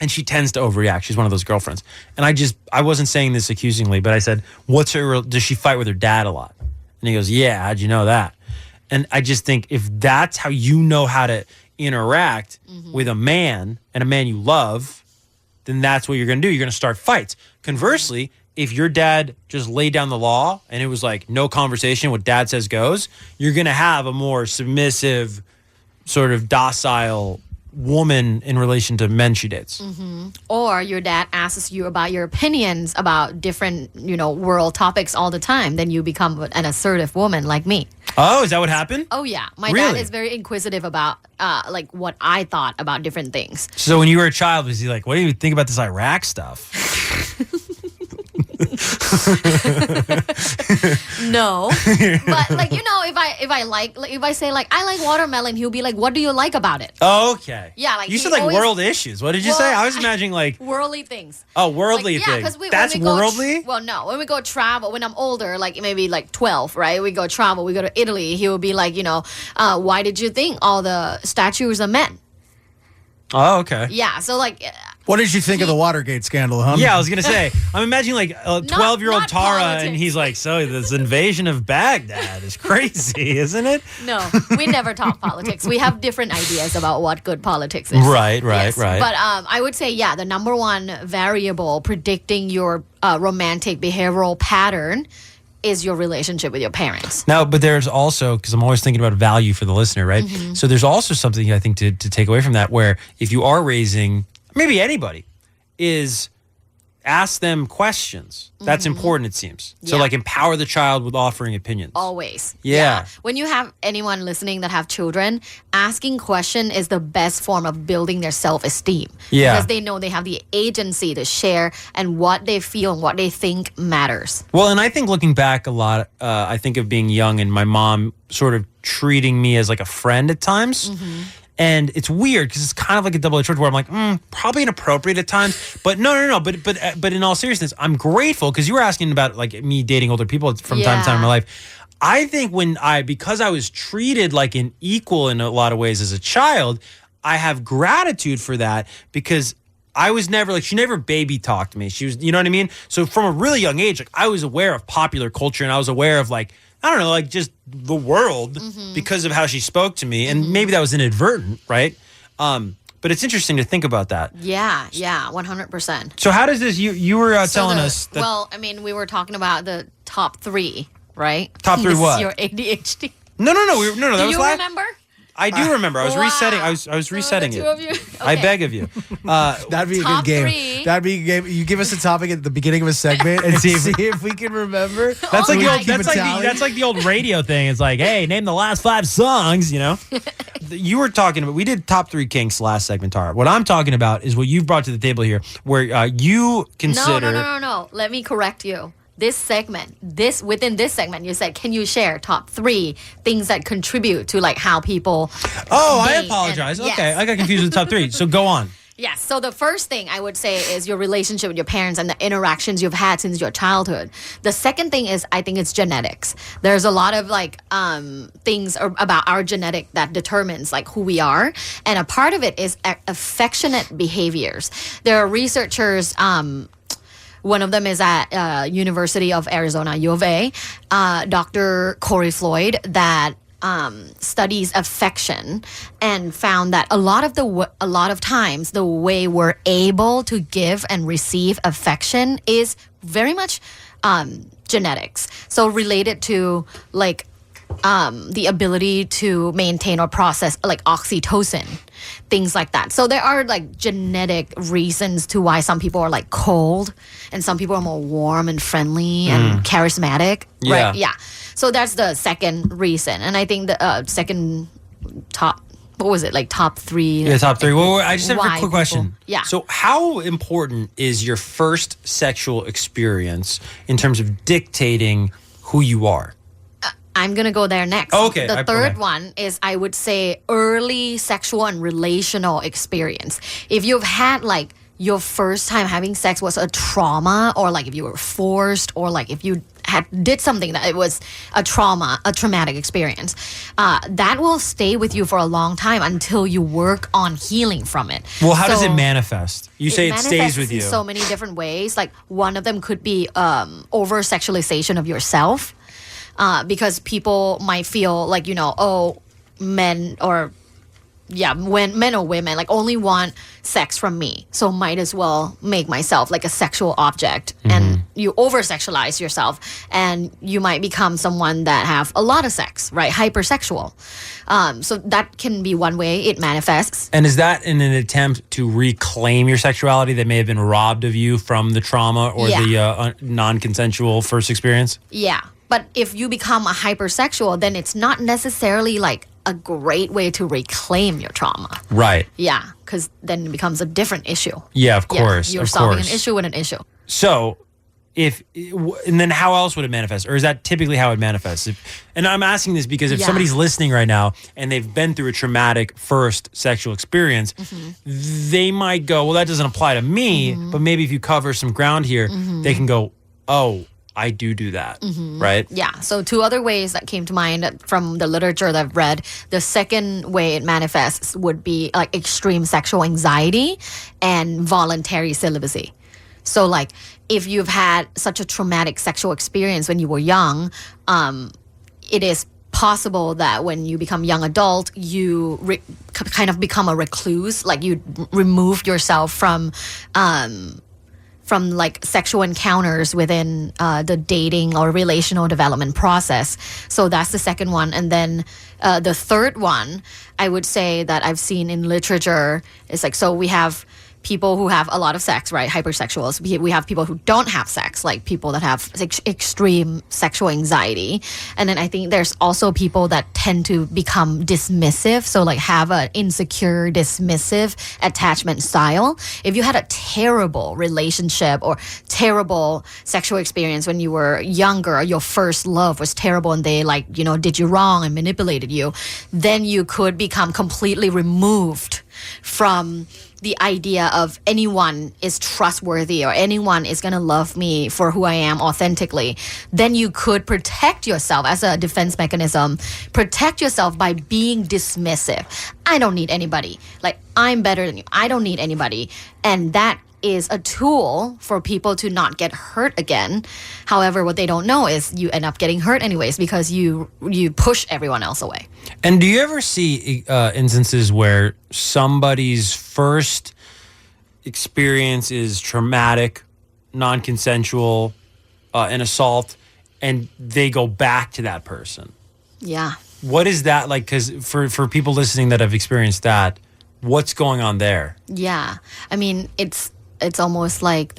And she tends to overreact. She's one of those girlfriends. And I wasn't saying this accusingly, but I said, does she fight with her dad a lot? And he goes, yeah, how'd you know that? And I just think if that's how you know how to interact with a man and a man you love, then that's what you're going to do. You're going to start fights. Conversely, if your dad just laid down the law and it was like no conversation, what dad says goes, you're going to have a more submissive, sort of docile woman in relation to men she dates. Or your dad asks you about your opinions about different, world topics all the time. Then you become an assertive woman like me. Oh, is that what happened? Oh, yeah. My Really? dad is very inquisitive about like what I thought about different things. So when you were a child, was he like, what do you think about this Iraq stuff? No, but like if I say like I like watermelon, he'll be like, "What do you like about it?" Okay. Yeah, like you he said like always- world issues. What did you say? I was imagining like Worldly things. worldly Like, yeah, things. 'cause That's when we go worldly. well, no, when we go travel, when I'm older, like maybe like 12, right? We go travel, we go to Italy. He will be like, why did you think all the statues are men? Oh, okay. Yeah, so like. What did you think of the Watergate scandal, huh? Yeah, I was gonna say. I'm imagining like a 12-year-old not Tara, politics. and he's like, "So this invasion of Baghdad is crazy, isn't it?" No, we never talk politics. We have different ideas about what good politics is. Right. But I would say, the number one variable predicting your romantic behavioral pattern is your relationship with your parents. Now, but there's also, because I'm always thinking about value for the listener, right? So there's also something I think to take away from that, where if you are raising, maybe anybody, is ask them questions. That's important, it seems. So Yeah. like empower the child with offering opinions. Always. Yeah. When you have anyone listening that have children, asking question is the best form of building their self-esteem. Yeah. Because they know they have the agency to share and what they feel and what they think matters. Well, and I think looking back a lot, I think of being young and my mom sort of treating me as like a friend at times. And it's weird because it's kind of like a double-edged sword where I'm like, probably inappropriate at times. But no. But in all seriousness, I'm grateful because you were asking about like me dating older people from time to time in my life. I think because I was treated like an equal in a lot of ways as a child, I have gratitude for that because I was never like, she never baby talked me. She was, you know what I mean? So from a really young age, like I was aware of popular culture and I was aware of like, I don't know, like just the world because of how she spoke to me. And maybe that was inadvertent, right? But it's interesting to think about that. Yeah, 100%. So how does this, you were telling us that. Well, I mean, we were talking about the top 3, right? Top 3 This what? is your ADHD. No, that was Do you last. remember? I do remember. I was Wow. resetting. I was resetting the it. two of you? I Okay. beg of you. That'd be a Top good game. 3. That'd be a game. You give us a topic at the beginning of a segment and see if we can remember. That's like Oh the my old. That's like the old radio thing. It's like, hey, name the last 5 songs. You know, you were talking about. We did top 3 kinks last segment, Tara. What I'm talking about is what you've brought to the table here, where you consider. No. Let me correct you. Within this segment, you said, can you share top 3 things that contribute to like how people? Oh, I date apologize. and- Okay, yes. I got confused with the top 3. So go on. Yes. So the first thing I would say is your relationship with your parents and the interactions you've had since your childhood. The second thing is I think it's genetics. There's a lot of like things about our genetic that determines like who we are, and a part of it is affectionate behaviors. There are researchers. One of them is at University of Arizona, U of A, Dr. Corey Floyd, that studies affection and found that a lot of times the way we're able to give and receive affection is very much genetics. So related to like the ability to maintain or process like oxytocin, things like that. So there are like genetic reasons to why some people are like cold and some people are more warm and friendly and charismatic. Yeah. Right? Yeah. So that's the second reason. And I think the second top, what was it? Like top 3. Yeah, top 3. Well, I just have a why quick people- question. Yeah. So how important is your first sexual experience in terms of dictating who you are? I'm going to go there next. Okay, The third okay. one is, I would say, early sexual and relational experience. If you've had like your first time having sex was a trauma, or like if you were forced, or like if you did something that it was a traumatic experience, that will stay with you for a long time until you work on healing from it. Well, how does it manifest? You say it stays manifests with you. in so many different ways. Like one of them could be over sexualization of yourself, because people might feel like, men or when men or women like only want sex from me, so might as well make myself like a sexual object. And you over sexualize yourself, and you might become someone that have a lot of sex, right? Hypersexual. So that can be one way it manifests. And is that in an attempt to reclaim your sexuality that may have been robbed of you from the trauma or the non-consensual first experience? Yeah. But if you become a hypersexual, then it's not necessarily like a great way to reclaim your trauma. Right. Yeah, because then it becomes a different issue. Yeah, of course. You're solving an issue with an issue. So, and then how else would it manifest? Or is that typically how it manifests? And I'm asking this because if somebody's listening right now and they've been through a traumatic first sexual experience, they might go, well, that doesn't apply to me. But maybe if you cover some ground here, they can go, oh, I do that, right? Yeah. So 2 other ways that came to mind from the literature that I've read. The second way it manifests would be like extreme sexual anxiety and voluntary celibacy. So like if you've had such a traumatic sexual experience when you were young, it is possible that when you become young adult, you kind of become a recluse, like you remove yourself from like sexual encounters within the dating or relational development process. So that's the second one. And then the third one, I would say that I've seen in literature is like, so we have people who have a lot of sex, right? Hypersexuals. We have people who don't have sex, like people that have extreme sexual anxiety. And then I think there's also people that tend to become dismissive. So like have an insecure, dismissive attachment style. If you had a terrible relationship or terrible sexual experience when you were younger, your first love was terrible and they did you wrong and manipulated you, then you could become completely removed from the idea of anyone is trustworthy or anyone is going to love me for who I am authentically. Then you could protect yourself as a defense mechanism, protect yourself by being dismissive. I don't need anybody. Like, I'm better than you. I don't need anybody. And that is a tool for people to not get hurt again. However, what they don't know is you end up getting hurt anyways because you push everyone else away. And do you ever see instances where somebody's first experience is traumatic, non-consensual, an assault, and they go back to that person? Yeah. What is that like? Because for people listening that have experienced that, what's going on there? Yeah. I mean, it's almost like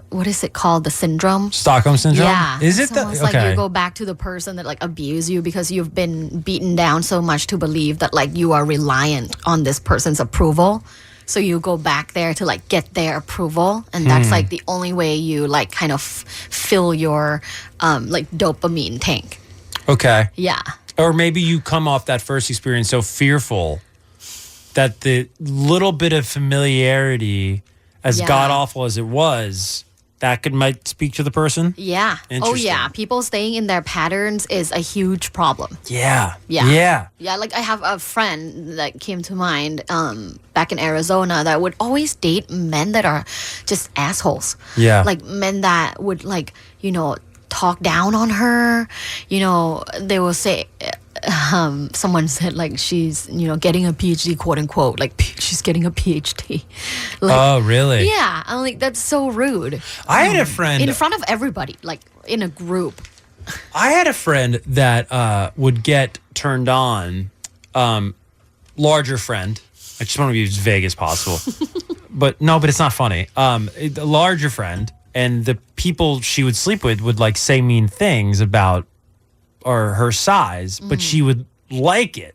what is it called? The syndrome? Stockholm syndrome? Yeah. Is it it's almost like you go back to the person that like abused you because you've been beaten down so much to believe that like you are reliant on this person's approval. So you go back there to like get their approval. And that's like the only way you like kind of fill your like dopamine tank. Okay. Yeah. Or maybe you come off that first experience so fearful that the little bit of familiarity, as god-awful as it was, that might speak to the person? Yeah. Oh, yeah. People staying in their patterns is a huge problem. Yeah. Yeah. Yeah, like I have a friend that came to mind back in Arizona that would always date men that are just assholes. Yeah. Like men that would like, talk down on her. They will say... someone said like she's getting a PhD, quote unquote, like she's getting a PhD. Like, oh really? Yeah. I'm like, that's so rude. I had a friend in front of everybody, like in a group. I had a friend that would get turned on, larger friend. I just want to be as vague as possible. but it's not funny. A larger friend, and the people she would sleep with would like say mean things about or her size, but she would like it.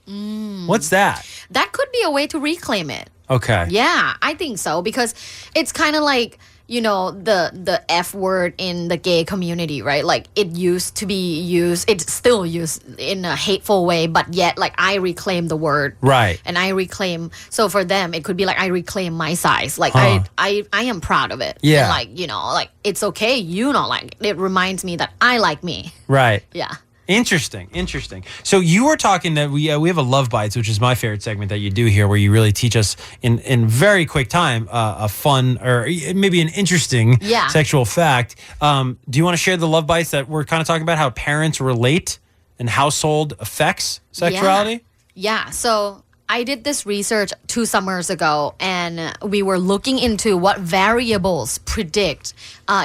What's that? That could be a way to reclaim it. Okay. Yeah, I think so because it's kind of like, the F word in the gay community, right? Like it used to be used, it's still used in a hateful way, but yet like I reclaim the word. Right. And I reclaim, so for them, it could be like I reclaim my size. Like I am proud of it. Yeah. And like, like it's okay, you don't like it. It reminds me that I like me. Right. Yeah. Interesting. So you were talking that we have a Love Bites, which is my favorite segment that you do here, where you really teach us in very quick time a fun or maybe an interesting sexual fact. Do you want to share the Love Bites that we're kind of talking about, how parents relate and household affects sexuality? Yeah. So I did this research 2 summers ago, and we were looking into what variables predict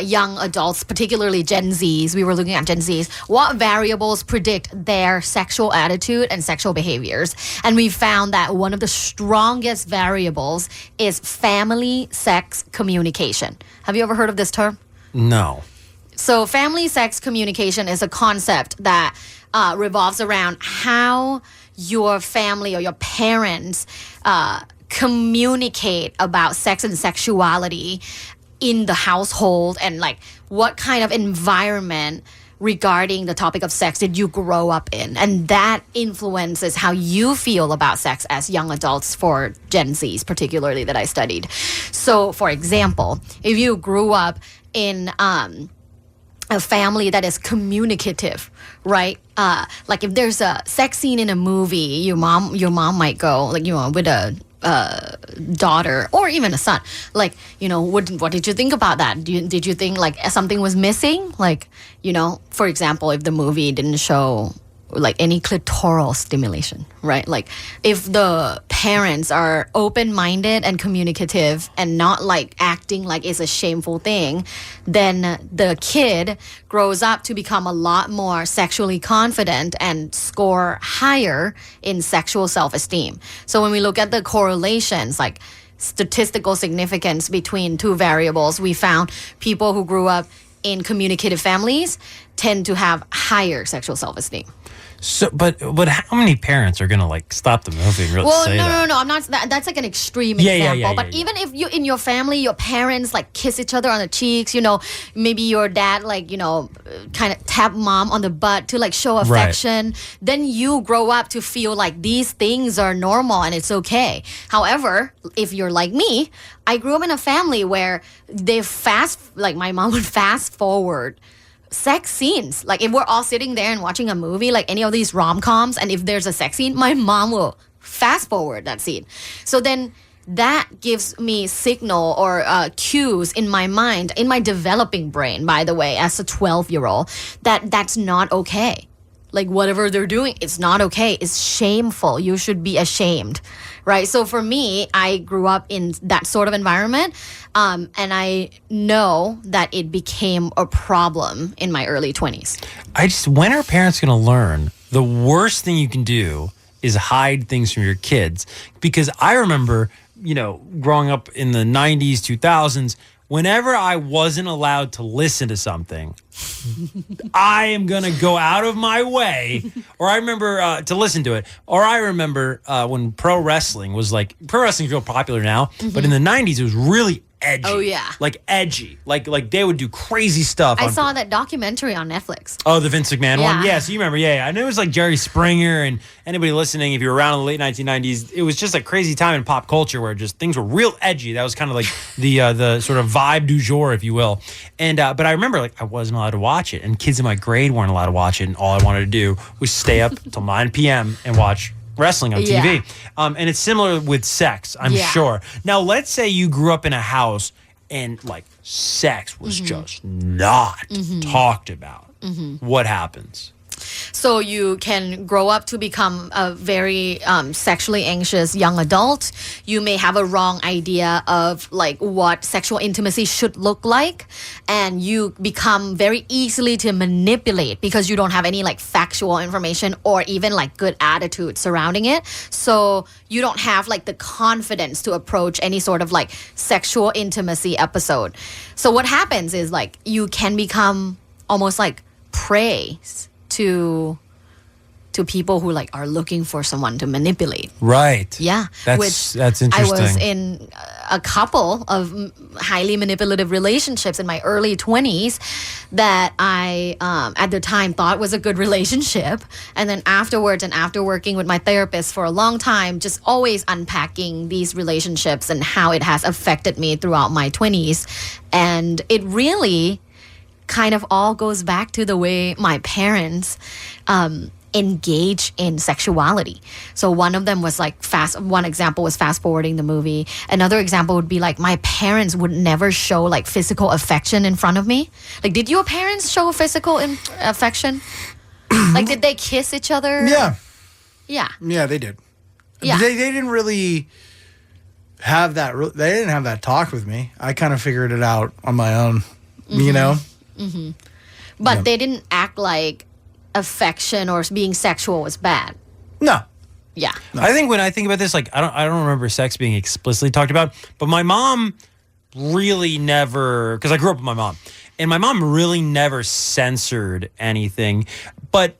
young adults, particularly Gen Zs. We were looking at Gen Zs. What variables predict their sexual attitude and sexual behaviors? And we found that one of the strongest variables is family sex communication. Have you ever heard of this term? No. So family sex communication is a concept that revolves around how your family or your parents communicate about sex and sexuality in the household, and like what kind of environment regarding the topic of sex did you grow up in, and that influences how you feel about sex as young adults for Gen Zs particularly that I studied. So for example, if you grew up in a family that is communicative, right? Like if there's a sex scene in a movie, your mom might go like, with a daughter or even a son, like, what did you think about that? Did you think like something was missing? Like, for example, if the movie didn't show like any clitoral stimulation, right? Like if the parents are open-minded and communicative and not like acting like it's a shameful thing, then the kid grows up to become a lot more sexually confident and score higher in sexual self-esteem. So when we look at the correlations, like statistical significance between 2 variables, we found people who grew up in communicative families tend to have higher sexual self-esteem. So, but how many parents are gonna like stop the movie and really say that? No. I'm not. That's like an extreme example. But even if you in your family, your parents like kiss each other on the cheeks, maybe your dad like kind of tap mom on the butt to like show affection. Right. Then you grow up to feel like these things are normal and it's okay. However, if you're like me, I grew up in a family where my mom would fast forward sex scenes. Like if we're all sitting there and watching a movie, like any of these rom-coms, and if there's a sex scene, my mom will fast forward that scene. So then that gives me signal or cues in my mind, in my developing brain, by the way, as a 12-year-old, that's not okay. Like whatever they're doing, it's not okay. It's shameful. You should be ashamed, right? So for me, I grew up in that sort of environment, and I know that it became a problem in my early 20s. When are parents going to learn the worst thing you can do is hide things from your kids? Because I remember, growing up in the 90s, 2000s, whenever I wasn't allowed to listen to something, I am going to go out of my way, or I remember to listen to it. Or I remember when pro wrestling was pro wrestling's real popular now, but in the 90s, it was really edgy. Oh, yeah. Like edgy. Like they would do crazy stuff. I saw that documentary on Netflix. Oh, the Vince McMahon one? Yeah. Yes, you remember. Yeah. And it was like Jerry Springer, and anybody listening, if you were around in the late 1990s, it was just a crazy time in pop culture where just things were real edgy. That was kind of like the sort of vibe du jour, if you will. And but I remember I wasn't allowed to watch it, and kids in my grade weren't allowed to watch it, and all I wanted to do was stay up till 9 p.m. and watch wrestling on TV. And it's similar with sex, I'm sure. Now, let's say you grew up in a house and sex was just not talked about. What happens? So you can grow up to become a very sexually anxious young adult. You may have a wrong idea of what sexual intimacy should look like, and you become very easily to manipulate because you don't have any factual information or even good attitude surrounding it. So you don't have the confidence to approach any sort of sexual intimacy episode. So what happens is you can become almost prey to to people who like are looking for someone to manipulate. Right. Yeah, That's I interesting. was in a couple of highly manipulative relationships in my early 20s that I, at the time, thought was a good relationship. And then afterwards, and after working with my therapist for a long time, just always unpacking these relationships and how it has affected me throughout my 20s. And it really kind of all goes back to the way my parents engage in sexuality. So one of them was like one example was fast forwarding the movie. Another example would be like my parents would never show like physical affection in front of me. Like, did your parents show physical affection? Like, did they kiss each other? Yeah. Yeah. Yeah, they did. Yeah. They didn't really have that. They didn't have that talk with me. I kind of figured it out on my own, you know? But they didn't act like affection or being sexual was bad. No. Yeah. I think when I think about this, like I don't remember sex being explicitly talked about, but my mom really never, because I grew up with my mom, and my mom really never censored anything. But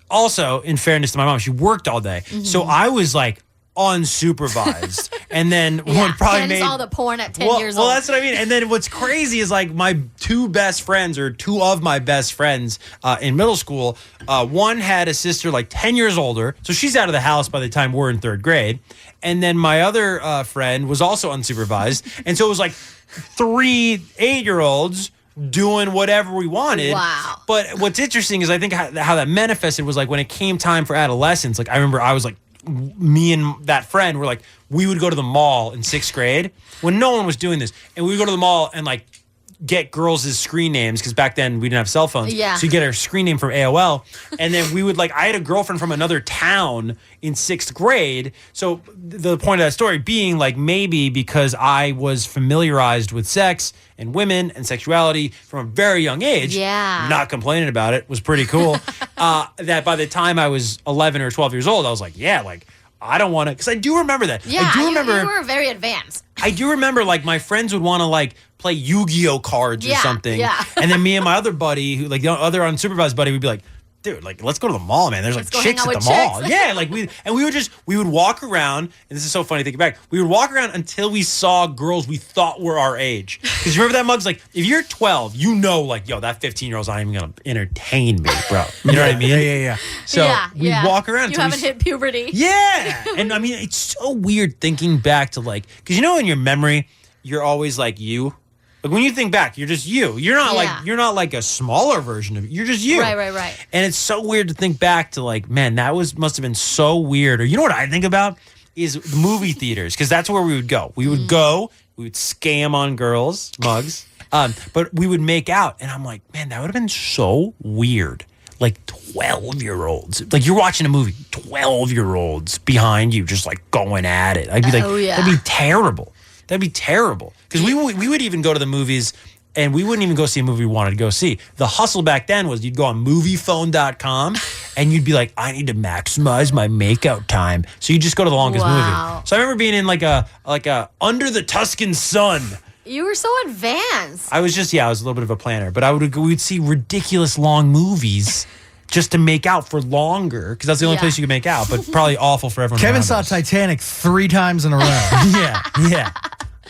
also, in fairness to my mom, she worked all day, so I was like unsupervised, and then what probably made all the porn at 10 years old. Well, that's what I mean. And then what's crazy is like my two of my best friends in middle school, one had a sister like 10 years older, so she's out of the house by the time we're in third grade, and then my other friend was also unsupervised, and so it was like 3 8-year-olds doing whatever we wanted. Wow. But what's interesting is I think how that manifested was like when it came time for adolescence, like I remember I was like, me and that friend were like, we would go to the mall in 6th grade when no one was doing this, and we would go to the mall and like get girls' screen names, because back then we didn't have cell phones. Yeah. So you get our screen name from AOL, and then we would like, I had a girlfriend from another town in 6th grade. So the point of that story being like, maybe because I was familiarized with sex and women and sexuality from a very young age, not complaining about it, was pretty cool. That by the time I was 11 or 12 years old, I was like, yeah, like I don't want to, because I do remember that. Yeah, I do remember, you were very advanced. I do remember like my friends would want to like play Yu-Gi-Oh cards or something. Yeah. And then me and my other buddy, who like the other unsupervised buddy, would be like, dude, like let's go to the mall, man. There's like chicks at the mall. Yeah, like we would walk around, and this is so funny thinking back. We would walk around until we saw girls we thought were our age. Because you remember that, Muggs? Like if you're 12, you know, like yo, that 15-year-old's not even gonna entertain me, bro. You know what I mean? Yeah. So we walk around. You until haven't hit puberty. Yeah, and I mean it's so weird thinking back to like, because you know in your memory you're always like you. Like when you think back, you're just you. You're not like a smaller version of you. You're just you. Right. And it's so weird to think back to like, man, must have been so weird. Or you know what I think about is movie theaters, because that's where we would go. We would go, we would scam on girls, Mugs, but we would make out, and I'm like, man, that would have been so weird. Like 12-year-olds, like you're watching a movie, 12-year-olds behind you, just like going at it. I'd be like, that'd be terrible. That'd be terrible. Because we would even go to the movies, and we wouldn't even go see a movie we wanted to go see. The hustle back then was you'd go on moviephone.com, and you'd be like, I need to maximize my makeout time. So you just go to the longest movie. So I remember being in like a Under the Tuscan Sun. You were so advanced. I was a little bit of a planner, but we'd see ridiculous long movies just to make out for longer, because that's the only place you could make out, but probably awful for everyone. Kevin saw Titanic 3 times in a row. Yeah.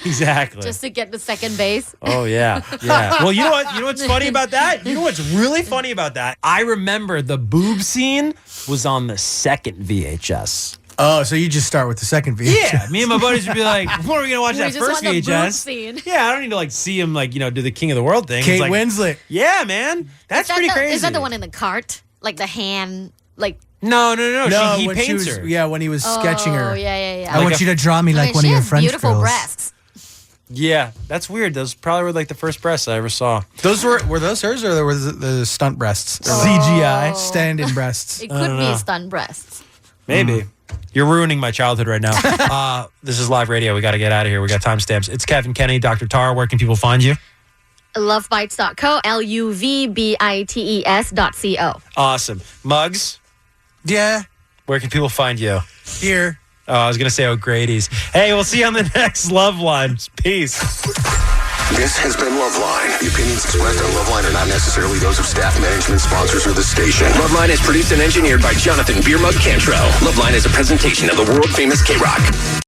Exactly. Just to get the second base. Oh, yeah. Well, you know what? You know what's funny about that? You know what's really funny about that? I remember the boob scene was on the second VHS. Oh, so you just start with the second VHS. Yeah, me and my buddies would be like, when are we going to watch that just first want the VHS? boob scene. Yeah, I don't need to like see him like, do the King of the World thing. Kate It's like, Winslet. Yeah, man. That's pretty crazy. Is that the one in the cart? Like the hand, like... No. He when paints was, her. Yeah, when he was sketching her. Oh, yeah. I want you to draw me like one of your French girls. Beautiful breasts. Yeah, that's weird. Those probably were like the first breasts I ever saw. Those were those hers, or were the stunt breasts? CGI stand-in breasts. It could be stunt breasts. Maybe. You're ruining my childhood right now. This is live radio. We got to get out of here. We got timestamps. It's Kevan Kenney, Dr. Tara. Where can people find you? Lovebites.co, LUVBITES.co. Awesome. Muggs, Yeah, where can people find you? here. Oh, I was going to say O'Grady's. Hey, we'll see you on the next Love Line. Peace. This has been Loveline. The opinions expressed on Loveline are not necessarily those of staff, management, sponsors, or the station. Loveline is produced and engineered by Jonathan Beermug Cantrell. Loveline is a presentation of the world famous KROQ.